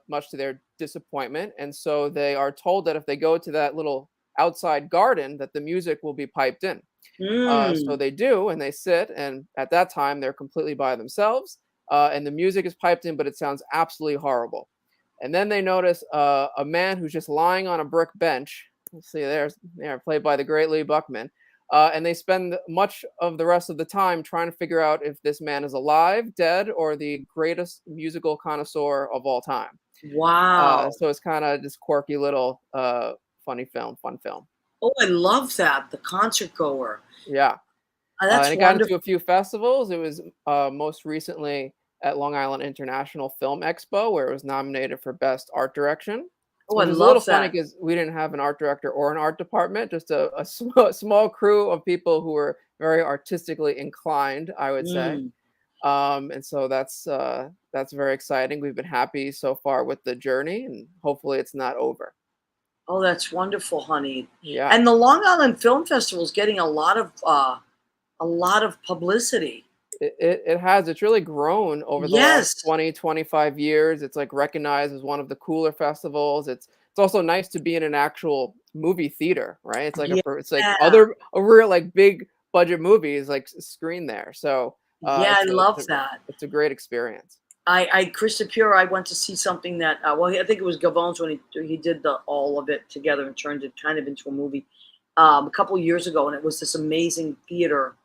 Speaker 3: much to their disappointment. And so they are told that if they go to that little outside garden, that the music will be piped in. So
Speaker 1: Mm.
Speaker 3: they do, and they sit, and at that time they're completely by themselves, and the music is piped in, but it sounds absolutely horrible. And then they notice a man who's just lying on a brick bench. Let's see, there, played by the great Lee Buckman. And they spend much of the rest of the time trying to figure out if this man is alive, dead, or the greatest musical connoisseur of all time.
Speaker 1: Wow.
Speaker 3: So it's kind of this quirky little fun film.
Speaker 1: Oh, I love that. The Concert Goer.
Speaker 3: Yeah.
Speaker 1: That's
Speaker 3: And it got into
Speaker 1: wonderful.
Speaker 3: a few festivals. It was most recently at Long Island International Film Expo, where it was nominated for Best Art Direction.
Speaker 1: Oh, I
Speaker 3: Which is a little
Speaker 1: love
Speaker 3: funny
Speaker 1: that.
Speaker 3: because we didn't have an art director or an art department, just a small crew of people who were very artistically inclined, I would say.
Speaker 1: Mm.
Speaker 3: And so that's very exciting. We've been happy so far with the journey, and hopefully it's not over.
Speaker 1: Oh, that's wonderful, honey.
Speaker 3: Yeah.
Speaker 1: And the Long Island Film Festival is getting a lot of publicity.
Speaker 3: It has. It's really grown over the last
Speaker 1: Yes.
Speaker 3: 20, 25 years. It's like recognized as one of the cooler festivals. It's also nice to be in an actual movie theater, right? It's like
Speaker 1: Yeah.
Speaker 3: it's like other a real like big budget movies like screen there. So
Speaker 1: Yeah, I love that.
Speaker 3: it's a great experience.
Speaker 1: Chris Pure, I went to see something that, well, I think it was Gavon's when he did all of it together and turned it kind of into a movie a couple years ago, and it was this amazing theater,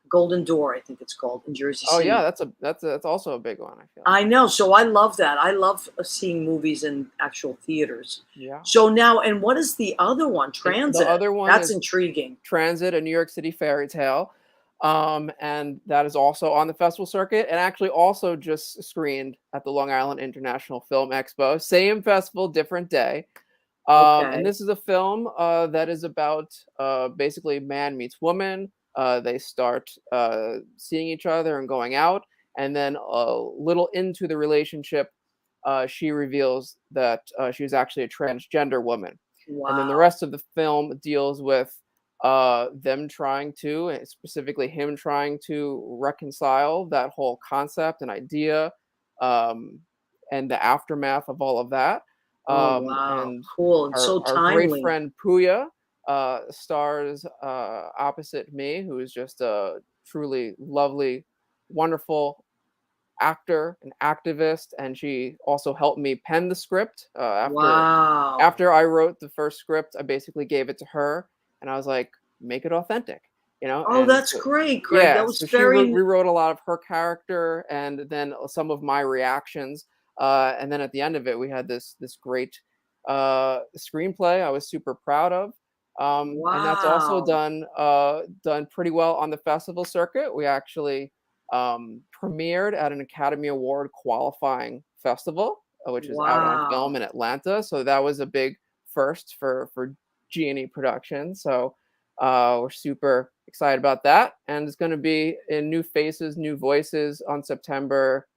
Speaker 1: Golden Door, I think it's called, in Jersey
Speaker 3: Oh
Speaker 1: City.
Speaker 3: yeah, that's also a big one, I feel like.
Speaker 1: I know, so I love that. I love seeing movies in actual theaters.
Speaker 3: Yeah.
Speaker 1: So now, and what is the other one?
Speaker 3: And
Speaker 1: Transit.
Speaker 3: the other one
Speaker 1: That's
Speaker 3: is
Speaker 1: intriguing.
Speaker 3: Transit, a New York City fairy tale. And that is also on the festival circuit and actually also just screened at the Long Island International Film Expo. Same festival, different day. And
Speaker 1: Okay.
Speaker 3: this is a film that is about basically man meets woman. They start seeing each other and going out. And then a little into the relationship, she reveals that she's actually a transgender woman. And then the
Speaker 1: Wow.
Speaker 3: rest of the film deals with them trying to, and specifically him trying to reconcile that whole concept and idea, um, and the aftermath of all of that.
Speaker 1: Oh, wow.
Speaker 3: And
Speaker 1: Cool. And so
Speaker 3: our great
Speaker 1: timely.
Speaker 3: friend Puya stars opposite me, who is just a truly lovely, wonderful actor and activist, and she also helped me pen the script.
Speaker 1: Wow.
Speaker 3: After I wrote the first script, I basically gave it to her, and I was like, "Make it authentic," you know.
Speaker 1: Oh,
Speaker 3: And
Speaker 1: that's
Speaker 3: so,
Speaker 1: great, Greg. That
Speaker 3: yeah,
Speaker 1: was
Speaker 3: so she
Speaker 1: very
Speaker 3: rewrote a lot of her character, and then some of my reactions. And then at the end of it, we had this great screenplay. I was super proud of. And that's also
Speaker 1: wow.
Speaker 3: done pretty well on the festival circuit. We actually premiered at an Academy Award qualifying festival, which is out on film
Speaker 1: Wow.
Speaker 3: in Atlanta. So that was a big first for G&E production. So we're super excited about that, and it's going to be in New Faces, New Voices on September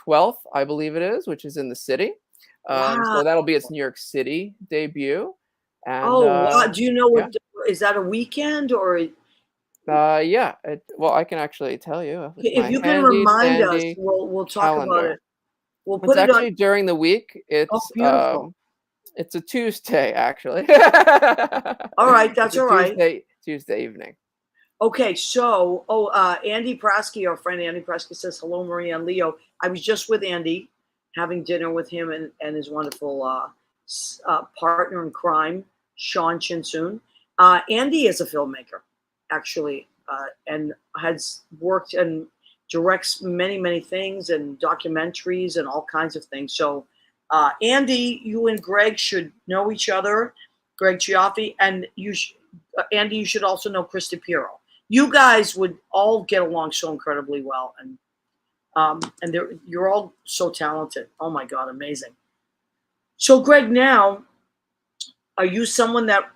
Speaker 3: 12th, I believe it is, which is in the city.
Speaker 1: Wow.
Speaker 3: So that'll be its New York City debut, and
Speaker 1: Oh, wow. Do you know
Speaker 3: yeah.
Speaker 1: what is that a weekend or
Speaker 3: Yeah. Well, I can actually tell you with
Speaker 1: if
Speaker 3: my
Speaker 1: you can
Speaker 3: handy
Speaker 1: remind us,
Speaker 3: dandy
Speaker 1: we'll talk about
Speaker 3: calendar.
Speaker 1: it. We'll
Speaker 3: It's
Speaker 1: put it on.
Speaker 3: actually during the week.
Speaker 1: Oh, beautiful.
Speaker 3: It's a Tuesday, actually.
Speaker 1: All right,
Speaker 3: It's
Speaker 1: that's
Speaker 3: a
Speaker 1: all right.
Speaker 3: Tuesday evening.
Speaker 1: Okay, so Andy Prasky, our friend Andy Prasky says hello, Maria and Leo. I was just with Andy, having dinner with him and his wonderful partner in crime, Sean Chinsoon. Andy is a filmmaker, actually, and has worked and directs many things and documentaries and all kinds of things. So, Andy, you and Greg should know each other. Greg Cioffi, and Andy, you should also know Chris DePiero. You guys would all get along so incredibly well, and you're all so talented. Oh my God, amazing. So, Greg, now are you someone that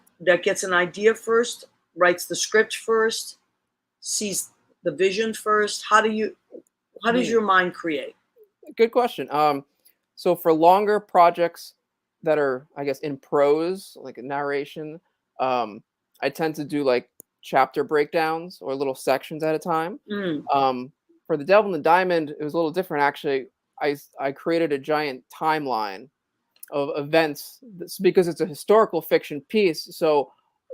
Speaker 1: gets an idea first, writes the script first, sees the vision first? How does
Speaker 3: Hmm.
Speaker 1: your mind create?
Speaker 3: Good question. So for longer projects that are, I guess, in prose, like a narration, I tend to do like chapter breakdowns or little sections at a time.
Speaker 1: Mm,
Speaker 3: Um, for The Devil and the Diamond, it was a little different actually. I created a giant timeline of events because it's a historical fiction piece. So,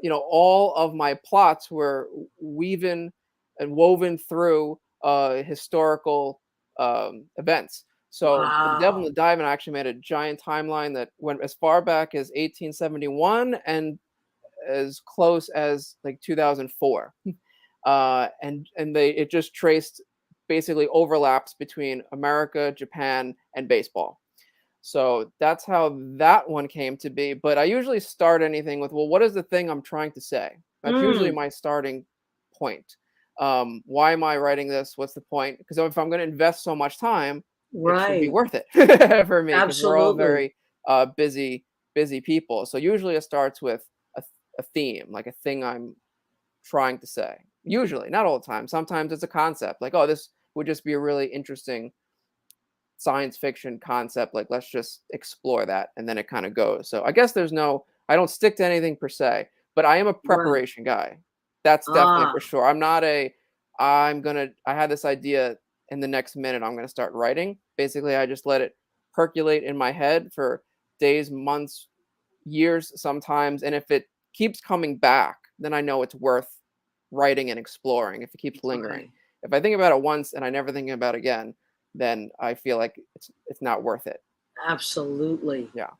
Speaker 3: all of my plots were weaving and woven through historical events. So for The Devil and
Speaker 1: wow.
Speaker 3: the Diamond, I actually made a giant timeline that went as far back as 1871 and as close as like 2004. And it just traced basically overlaps between America, Japan, and baseball. So that's how that one came to be. But I usually start anything with, well, what is the thing I'm trying to say? That's usually
Speaker 1: Mm,
Speaker 3: my starting point. Why am I writing this? What's the point? Because if I'm going to invest so much time, it should be
Speaker 1: right.
Speaker 3: worth it for me because we're all
Speaker 1: Absolutely.
Speaker 3: very busy busy people. So usually it starts with a theme, like a thing I'm trying to say. Usually, not all the time. Sometimes it's a concept, like, oh, this would just be a really interesting science fiction concept. Like, let's just explore that. And then it kind of goes. So I guess I don't stick to anything per se, but I am a
Speaker 1: Right.
Speaker 3: preparation guy. That's definitely for sure. I had this idea in the next minute, I'm going to start writing. Basically, I just let it percolate in my head for days, months, years sometimes. And if it keeps coming back, then I know it's worth writing and exploring if it keeps lingering.
Speaker 1: Right.
Speaker 3: If I think about it once and I never think about it again, then I feel like it's not worth it.
Speaker 1: Absolutely.
Speaker 3: Yeah.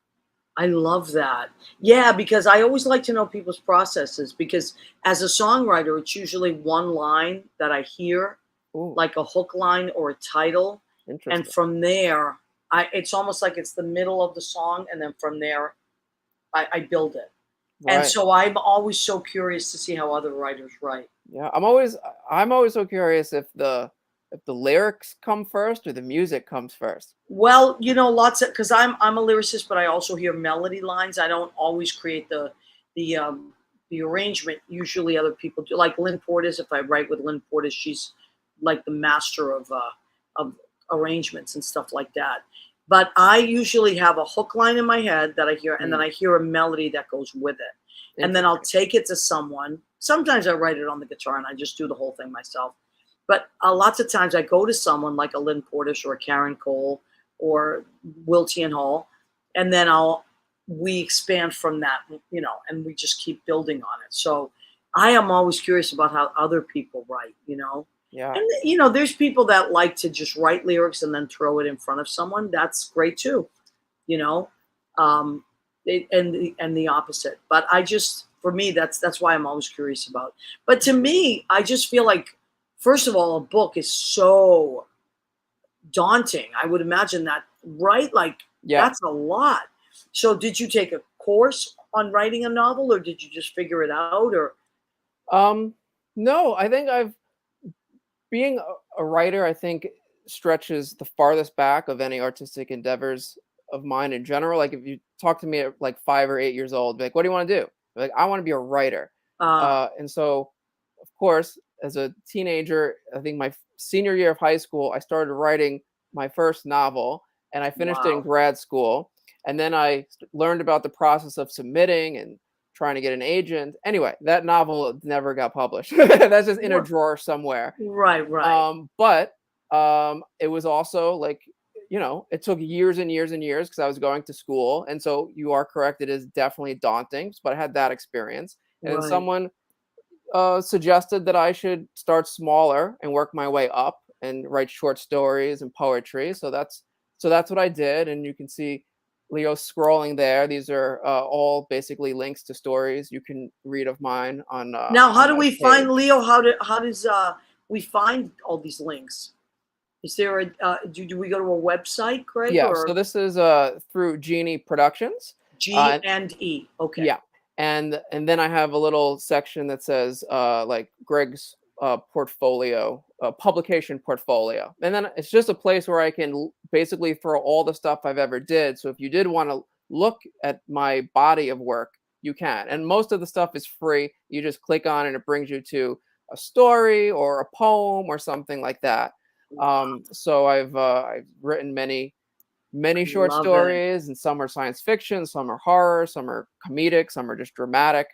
Speaker 1: I love that. Yeah, because I always like to know people's processes, because as a songwriter, it's usually one line that I hear,
Speaker 3: Ooh,
Speaker 1: like a hook line or a title. And
Speaker 3: interesting.
Speaker 1: from there, it's almost like it's the middle of the song. And then from there, I build it. And
Speaker 3: Right.
Speaker 1: so I'm always so curious to see how other writers write.
Speaker 3: Yeah. I'm always so curious if the lyrics come first or the music comes first.
Speaker 1: Well, lots of, because I'm a lyricist, but I also hear melody lines. I don't always create the the arrangement. Usually, other people do. Like Lynn Portis. If I write with Lynn Portis, she's like the master of arrangements and stuff like that. But I usually have a hook line in my head that I hear, and then
Speaker 3: Mm,
Speaker 1: I hear a melody that goes with it, and then I'll
Speaker 3: interesting.
Speaker 1: take it to someone. Sometimes I write it on the guitar, and I just do the whole thing myself. But lots of times I go to someone like a Lynn Portis or a Karen Cole or Wiltie and Hall, and then we expand from that, and we just keep building on it. So I am always curious about how other people write.
Speaker 3: Yeah.
Speaker 1: And there's people that like to just write lyrics and then throw it in front of someone. That's great too, you know. Um, and the opposite. But for me, that's why I'm always curious about. But to me, I just feel like, first of all, a book is so daunting. I would imagine that, right? Like,
Speaker 3: Yeah.
Speaker 1: that's a lot. So did you take a course on writing a novel, or did you just figure it out? Or
Speaker 3: Um, no, I think being a writer, I think stretches the farthest back of any artistic endeavors of mine in general. Like if you talk to me at like 5 or 8 years old, be like, what do you want to do? Like, I want to be a writer.
Speaker 1: uh
Speaker 3: And so, of course, as a teenager, I think my senior year of high school, I started writing my first novel, and I finished it in
Speaker 1: wow.
Speaker 3: grad school. And then I learned about the process of submitting and trying to get an agent. Anyway, that novel never got published. That's just in a
Speaker 1: What?
Speaker 3: drawer somewhere.
Speaker 1: Right, right.
Speaker 3: But it was also like, it took years and years and years because I was going to school. And so you are correct, it is definitely daunting, but I had that experience. And then
Speaker 1: Right.
Speaker 3: someone suggested that I should start smaller and work my way up and write short stories and poetry. So that's what I did. And you can see Leo scrolling there. These are all basically links to stories you can read of mine
Speaker 1: Now, how
Speaker 3: on
Speaker 1: do
Speaker 3: my
Speaker 1: we find
Speaker 3: page.
Speaker 1: Leo? How does we find all these links? Is there a do we go to a website, Greg,
Speaker 3: Yeah, so
Speaker 1: or
Speaker 3: this is through Genie Productions.
Speaker 1: G
Speaker 3: And
Speaker 1: and E? Okay.
Speaker 3: yeah, and then I have a little section that says like Greg's portfolio, publication portfolio, and then it's just a place where I can basically throw all the stuff I've ever did. So if you did want to look at my body of work, you can, and most of the stuff is free. You just click on it, and it brings you to a story or a poem or something like that.
Speaker 1: Wow,
Speaker 3: So I've written many
Speaker 1: I
Speaker 3: short
Speaker 1: love it.
Speaker 3: stories, and some are science fiction, some are horror, some are comedic, some are just dramatic.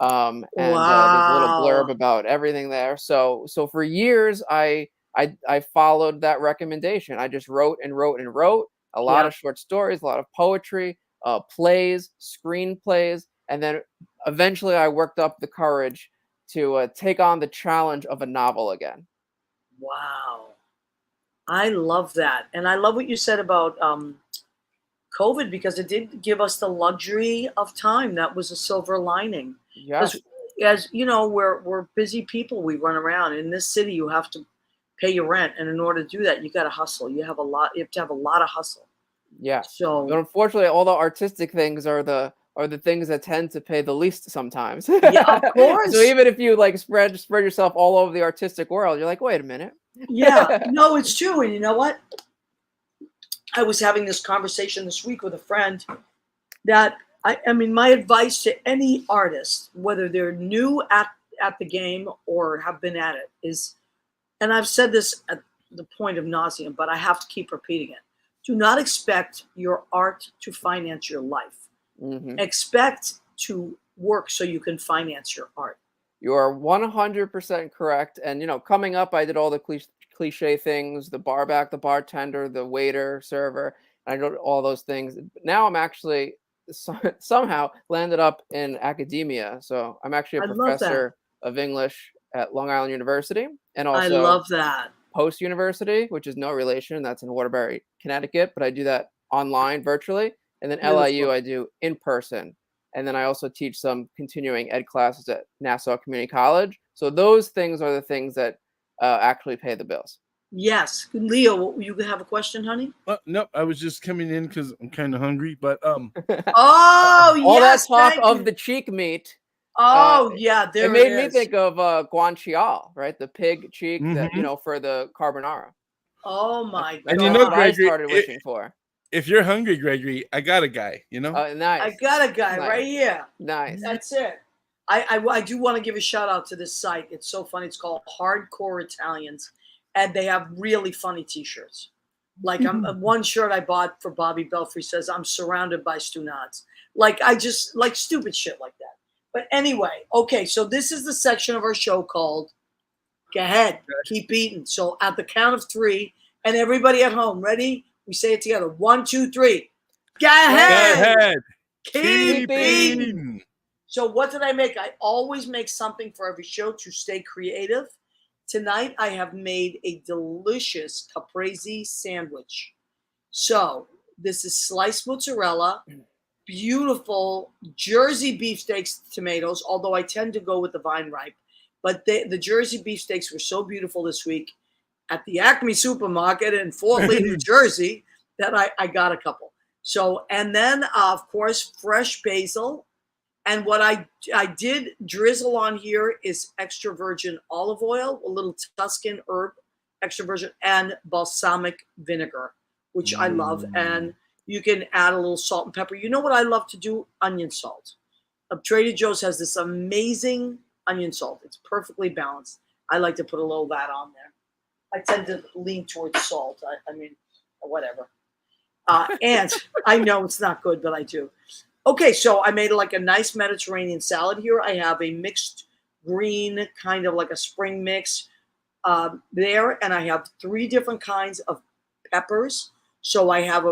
Speaker 3: And there's a little blurb
Speaker 1: Wow.
Speaker 3: about everything there. So for years, I followed that recommendation. I just wrote and wrote and wrote a lot
Speaker 1: Yeah.
Speaker 3: of short stories, a lot of poetry, plays, screenplays, and then eventually I worked up the courage to take on the challenge of a novel again.
Speaker 1: Wow. I love that. And I love what you said about COVID, because it did give us the luxury of time. That was a silver lining. Because
Speaker 3: Yes.
Speaker 1: as you know, we're busy people. We run around. In this city, you have to pay your rent. And in order to do that, you gotta hustle. You have to have a lot of hustle.
Speaker 3: Yes, but
Speaker 1: So
Speaker 3: unfortunately, all the artistic things are the things that tend to pay the least sometimes.
Speaker 1: yeah, of
Speaker 3: So
Speaker 1: course.
Speaker 3: even if you like spread yourself all over the artistic world, you're like, wait a minute.
Speaker 1: Yeah. No, it's true. And you know what? I was having this conversation this week with a friend that I mean, my advice to any artist, whether they're new at the game or have been at it, is, and I've said this at the point of nauseum, but I have to keep repeating it. Do not expect your art to finance your life.
Speaker 3: Mm-hmm.
Speaker 1: Expect to work so you can finance your art.
Speaker 3: You are 100% correct. And, coming up, I did all the cliche things, the bar back, the bartender, the waiter, server. I did all those things. Now I'm actually somehow landed up in academia. So I'm actually a
Speaker 1: I love that.
Speaker 3: professor of English at Long Island University, and
Speaker 1: I
Speaker 3: also
Speaker 1: love that.
Speaker 3: Post University, which is no relation. That's in Waterbury, Connecticut, but I do that online, virtually. And then
Speaker 1: Beautiful.
Speaker 3: LIU, I do in person. And then I also teach some continuing ed classes at Nassau Community College. So those things are the things that actually pay the bills.
Speaker 1: Yes. Leo, you have a question, honey?
Speaker 2: No, I was just coming in because I'm kind of hungry. But
Speaker 1: Oh,
Speaker 3: all
Speaker 1: yes.
Speaker 3: that talk
Speaker 1: thank
Speaker 3: of
Speaker 1: you.
Speaker 3: the cheek meat.
Speaker 1: Oh, yeah. There
Speaker 3: it made
Speaker 1: it
Speaker 3: me
Speaker 1: is.
Speaker 3: think of guanciale, right? The pig cheek that
Speaker 2: Mhm.
Speaker 3: for the carbonara.
Speaker 1: Oh my God.
Speaker 2: And
Speaker 3: That's what I
Speaker 2: Gregory,
Speaker 3: started wishing for.
Speaker 2: if you're hungry, Gregory, I got a guy.
Speaker 3: Nice.
Speaker 1: I got a guy
Speaker 3: Nice.
Speaker 1: right here.
Speaker 3: Nice.
Speaker 1: That's it. I do want to give a shout out to this site. It's so funny. It's called Hardcore Italians, and they have really funny T-shirts. Like one shirt I bought for Bobby Belfry says, "I'm surrounded by Stunads." Like I just like stupid shit like that. But anyway, okay. So this is the section of our show called "Go Ahead, Keep Eating." So at the count of 3, and everybody at home, ready? We say it together. 1, 2, 3. Go ahead. Keep eating. So what did I make? I always make something for every show to stay creative. Tonight I have made a delicious caprese sandwich. So this is sliced mozzarella, beautiful Jersey beefsteaks, tomatoes, although I tend to go with the vine ripe. But the Jersey beefsteaks were so beautiful this week at the Acme supermarket in Fort Lee, New Jersey, that I got a couple. So, and then of course, fresh basil. And what I did drizzle on here is extra virgin olive oil, a little Tuscan herb, extra virgin, and balsamic vinegar, which I love. And you can add a little salt and pepper. You know what I love to do? Onion salt. Trader Joe's has this amazing onion salt. It's perfectly balanced. I like to put a little of that on there. I tend to lean towards salt. I mean, whatever. And I know it's not good, but I do. Okay, so I made like a nice Mediterranean salad here. I have a mixed green, kind of like a spring mix there, and I have 3 different kinds of peppers. So I have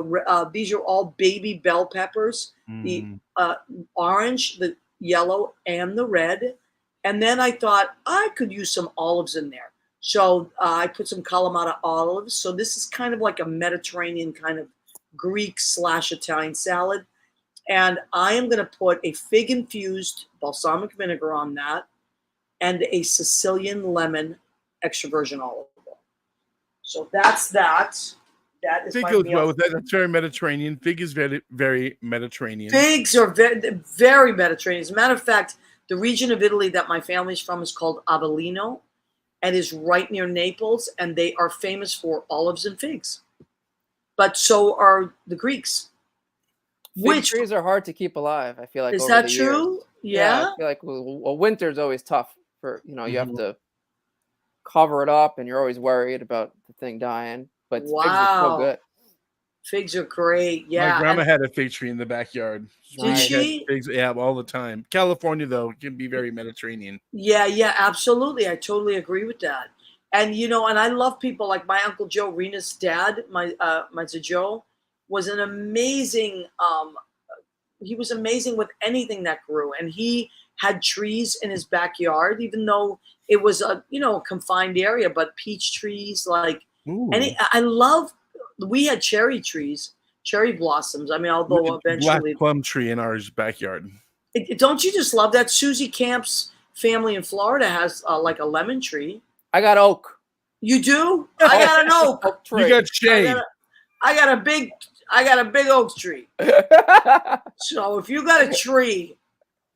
Speaker 1: these are all baby bell peppers, the orange, the yellow, and the red. And then I thought I could use some olives in there. So I put some Kalamata olives. So this is kind of like a Mediterranean kind of Greek/Italian salad. And I am going to put a fig-infused balsamic vinegar on that and a Sicilian lemon extra virgin olive oil. So that's that. That is
Speaker 2: Fig
Speaker 1: my
Speaker 2: goes
Speaker 1: meal.
Speaker 2: well with that. That's very Mediterranean. Fig is very, very Mediterranean.
Speaker 1: Figs are very, very Mediterranean. As a matter of fact, the region of Italy that my family's from is called Avellino and is right near Naples, and they are famous for olives and figs. But so are the Greeks.
Speaker 3: Fig trees are hard to keep alive, I feel like.
Speaker 1: Is that true? Yeah.
Speaker 3: I feel like winter's always tough for, you have to cover it up and you're always worried about the thing dying. But figs are so good.
Speaker 1: Figs are great. Yeah.
Speaker 2: My grandma had a fig tree in the backyard.
Speaker 1: Did she?
Speaker 2: Figs, yeah, all the time. California, though, can be very Mediterranean.
Speaker 1: Yeah, absolutely. I totally agree with that. And, and I love people like my Uncle Joe, Rena's dad, my Joe, was an amazing, he was amazing with anything that grew. And he had trees in his backyard, even though it was a, confined area, but peach trees, we had cherry trees, cherry blossoms. I mean, although eventually.
Speaker 2: Black plum tree in our backyard.
Speaker 1: Don't you just love that? Susie Camp's family in Florida has like a lemon tree.
Speaker 3: I got oak.
Speaker 1: You do? I got an oak
Speaker 2: tree. You got shade.
Speaker 1: I got a big oak tree. So if you got a tree,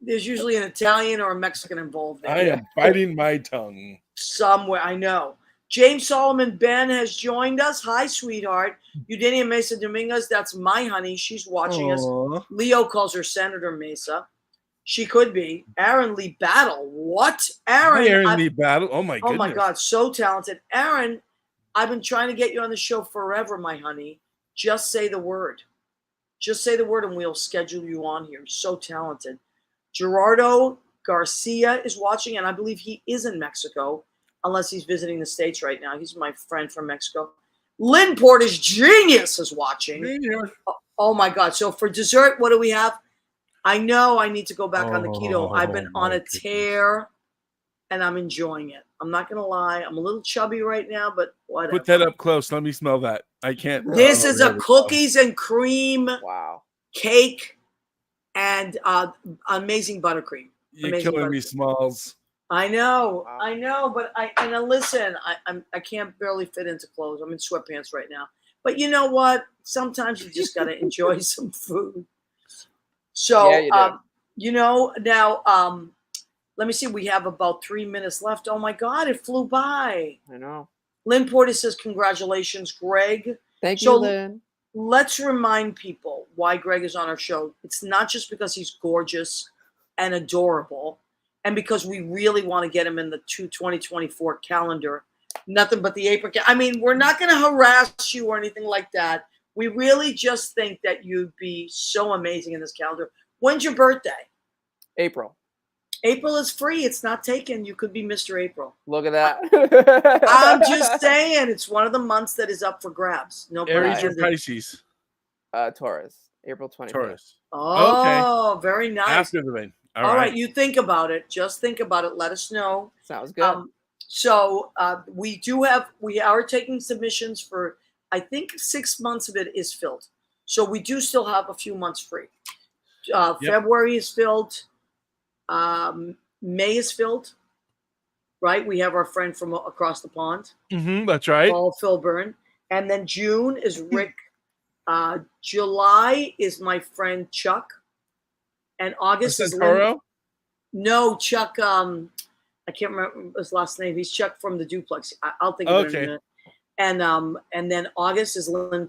Speaker 1: there's usually an Italian or a Mexican involved there.
Speaker 2: I am biting my tongue.
Speaker 1: Somewhere, I know. James Solomon Ben has joined us. Hi, sweetheart. Eugenia Mesa Dominguez, that's my honey. She's watching us.
Speaker 2: Aw.
Speaker 1: Leo calls her Senator Mesa. She could be. Aaron Lee Battle. What?
Speaker 2: Hi, Aaron
Speaker 1: Aaron,
Speaker 2: Lee Battle. Oh my
Speaker 1: oh
Speaker 2: goodness.
Speaker 1: my God, so talented. Aaron, I've been trying to get you on the show forever, my honey. Just say the word. Just say the word and we'll schedule you on here. So talented. Gerardo Garcia is watching, and I believe he is in Mexico, unless he's visiting the States right now. He's my friend from Mexico. Lynn Porter's genius is watching. Oh my God. So for dessert, what do we have? I know I need to go back on the keto. I've been on a tear and I'm enjoying it. I'm not going to lie. I'm a little chubby right now, but whatever.
Speaker 2: Put that up close. Let me smell that. I can't.
Speaker 1: This is a cookies and cream cake and amazing buttercream.
Speaker 2: You're
Speaker 1: Amazing
Speaker 2: killing me,
Speaker 1: buttercream.
Speaker 2: Smalls.
Speaker 1: I know, but listen, I can't barely fit into clothes. I'm in sweatpants right now. But you know what? Sometimes you just got to enjoy some food. So, now, let me see. We have about 3 minutes left. Oh my God, it flew by.
Speaker 3: I know.
Speaker 1: Lynn Porter says, congratulations, Greg.
Speaker 3: Thank you, Lynn.
Speaker 1: Let's remind people why Greg is on our show. It's not just because he's gorgeous and adorable and because we really want to get him in the 2024 calendar. Nothing but the April. I mean, we're not going to harass you or anything like that. We really just think that you'd be so amazing in this calendar. When's your birthday?
Speaker 3: April.
Speaker 1: April is free. It's not taken. You could be Mr. April.
Speaker 3: Look at that.
Speaker 1: I'm just saying, it's one of the months that is up for grabs. No
Speaker 2: Aries or Pisces?
Speaker 3: Taurus. April 25th.
Speaker 2: Taurus.
Speaker 1: Oh, okay. Very nice.
Speaker 2: After the rain.
Speaker 1: All right. You think about it. Just think about it. Let us know.
Speaker 3: Sounds good.
Speaker 1: We are taking submissions for, I think 6 months of it is filled. So we do still have a few months free. February is filled. May is filled, right? We have our friend from across the pond.
Speaker 2: That's right.
Speaker 1: Paul Philburn. And then June is Rick. July is my friend Chuck. And August is
Speaker 2: Toro?
Speaker 1: No, Chuck. I can't remember his last name. He's Chuck from the Duplex. I'll think of it in a minute. And then August is not Lynn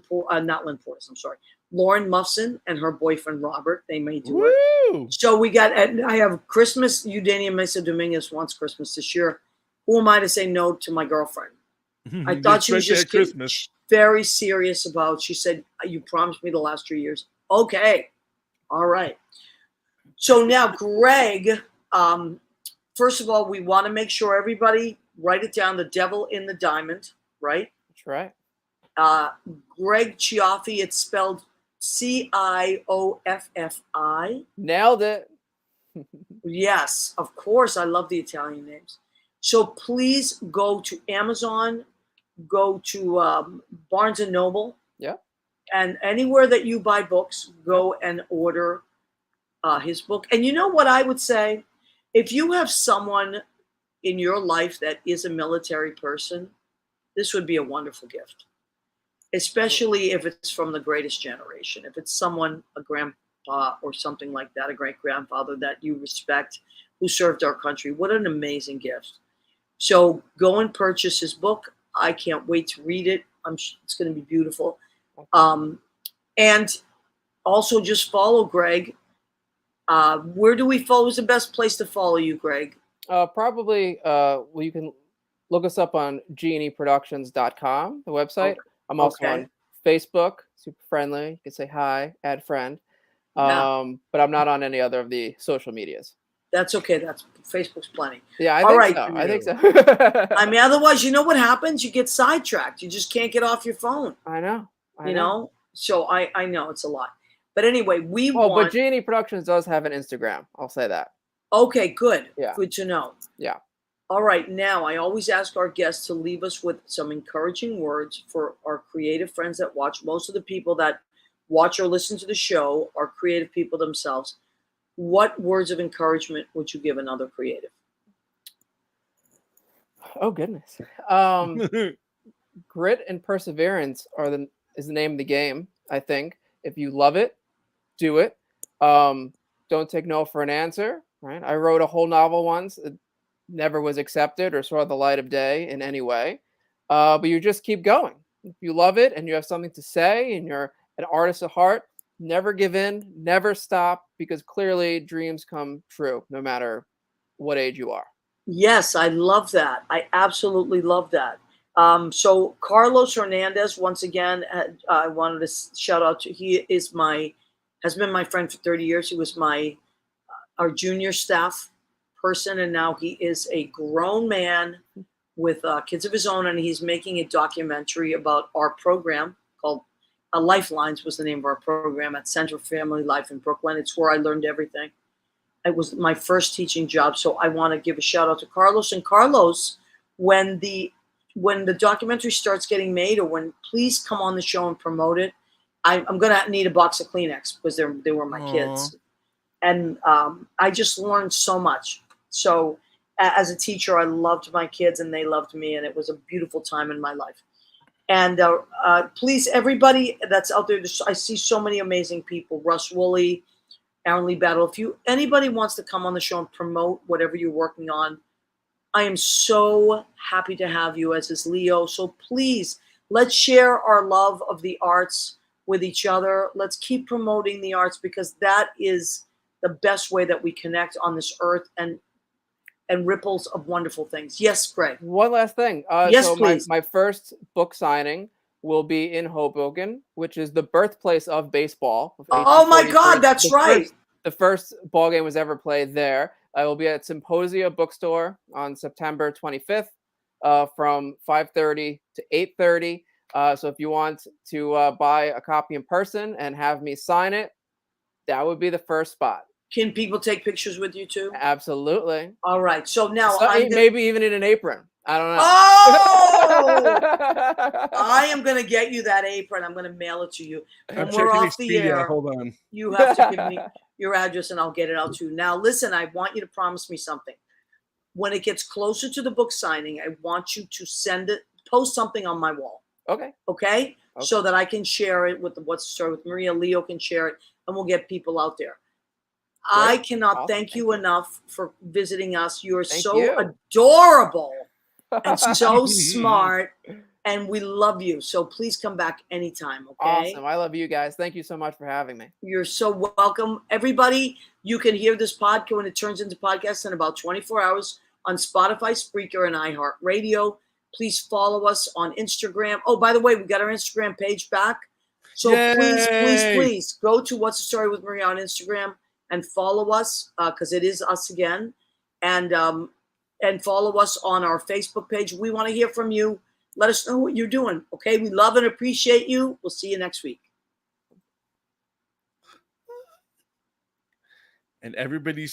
Speaker 1: Portis. I'm sorry. Lauren Muffson and her boyfriend Robert. They may do it. So we got. And I have Christmas. Eugenia Mesa Dominguez wants Christmas this year. Who am I to say no to my girlfriend? I thought she was just
Speaker 2: Christmas.
Speaker 1: Very serious about. She said, "You promised me the last 3 years." Okay, all right. So now, Greg. First of all, we want to make sure everybody write it down. The Devil in the Diamond, right?
Speaker 3: That's right.
Speaker 1: Greg Cioffi. It's spelled Cioffi.
Speaker 3: Nailed it.
Speaker 1: Yes, of course. I love the Italian names. So please go to Amazon, go to Barnes and Noble.
Speaker 3: Yeah.
Speaker 1: And anywhere that you buy books, go and order his book. And you know what I would say? If you have someone in your life that is a military person, this would be a wonderful gift. Especially if it's from the greatest generation. If it's someone, a grandpa or something like that, a great-grandfather that you respect, who served our country. What an amazing gift. So go and purchase his book. I can't wait to read it. It's going to be beautiful. And also just follow Greg. Where do we follow? What's the best place to follow you, Greg?
Speaker 3: Probably, you can look us up on genieproductions.com, the website. Okay. I'm also on Facebook, super friendly. You can say hi, add friend. But I'm not on any other of the social medias.
Speaker 1: That's okay. Facebook's plenty.
Speaker 3: Yeah, I think so.
Speaker 1: I mean, otherwise, you know what happens? You get sidetracked. You just can't get off your phone.
Speaker 3: I know.
Speaker 1: You know? So I know it's a lot. But anyway,
Speaker 3: but Genie Productions does have an Instagram. I'll say that.
Speaker 1: Okay, good.
Speaker 3: Yeah.
Speaker 1: Good to know.
Speaker 3: Yeah.
Speaker 1: All right. Now, I always ask our guests to leave us with some encouraging words for our creative friends that watch. Most of the people that watch or listen to the show are creative people themselves. What words of encouragement would you give another creative?
Speaker 3: Oh, goodness. Grit and perseverance is the name of the game, I think. If you love it, do it. Don't take no for an answer, right? I wrote a whole novel once. It never was accepted or saw the light of day in any way. but you just keep going. If you love it and you have something to say and you're an artist at heart, never give in, never stop, because clearly dreams come true no matter what age you are.
Speaker 1: Yes, I love that. I absolutely love that. So Carlos Hernandez, once again, I wanted to shout out to. He is has been my friend for 30 years. He was our junior staff person, and now he is a grown man with kids of his own, and he's making a documentary about our program called Lifelines was the name of our program at Center for Family Life in Brooklyn. It's where I learned everything. It was my first teaching job, so I want to give a shout out to Carlos. And Carlos, when the documentary starts getting made, or when, please come on the show and promote it. I'm gonna need a box of Kleenex because they were my kids, and I just learned so much. So as a teacher, I loved my kids and they loved me, and it was a beautiful time in my life. And please, everybody that's out there, I see so many amazing people. Russ Woolley, Aaron Lee Battle. If anybody wants to come on the show and promote whatever you're working on, I am so happy to have you, as is Leo. So please, let's share our love of the arts with each other. Let's keep promoting the arts, because that is the best way that we connect on this earth and ripples of wonderful things. Yes, Greg.
Speaker 3: One last thing.
Speaker 1: Yes,
Speaker 3: so
Speaker 1: please.
Speaker 3: My first book signing will be in Hoboken, which is the birthplace of baseball.
Speaker 1: Oh my God, that's right.
Speaker 3: The first ball game was ever played there. I will be at Symposia Bookstore on September 25th from 5:30 to 8:30. So if you want to buy a copy in person and have me sign it, that would be the first spot.
Speaker 1: Can people take pictures with you too?
Speaker 3: Absolutely.
Speaker 1: All right. So now
Speaker 3: maybe even in an apron. I don't know.
Speaker 1: Oh! I am going to get you that apron. I'm going to mail it to you. When we're off the air,
Speaker 2: hold on.
Speaker 1: You have to give me your address and I'll get it out to you. Now, listen, I want you to promise me something. When it gets closer to the book signing, I want you to post something on my wall. Okay? So that I can share it with What's the Story with Maria. Leo can share it, and we'll get people out there. Great. I cannot thank you enough for visiting us. You are so adorable and so smart, and we love you. So please come back anytime, okay?
Speaker 3: Awesome. I love you guys. Thank you so much for having me.
Speaker 1: You're so welcome. Everybody, you can hear this podcast when it turns into podcast in about 24 hours on Spotify, Spreaker, and iHeartRadio. Please follow us on Instagram. Oh, by the way, we got our Instagram page back. So please go to What's the Story with Maria on Instagram and follow us, because it is us again. And follow us on our Facebook page. We want to hear from you. Let us know what you're doing. Okay, we love and appreciate you. We'll see you next week.
Speaker 2: And everybody's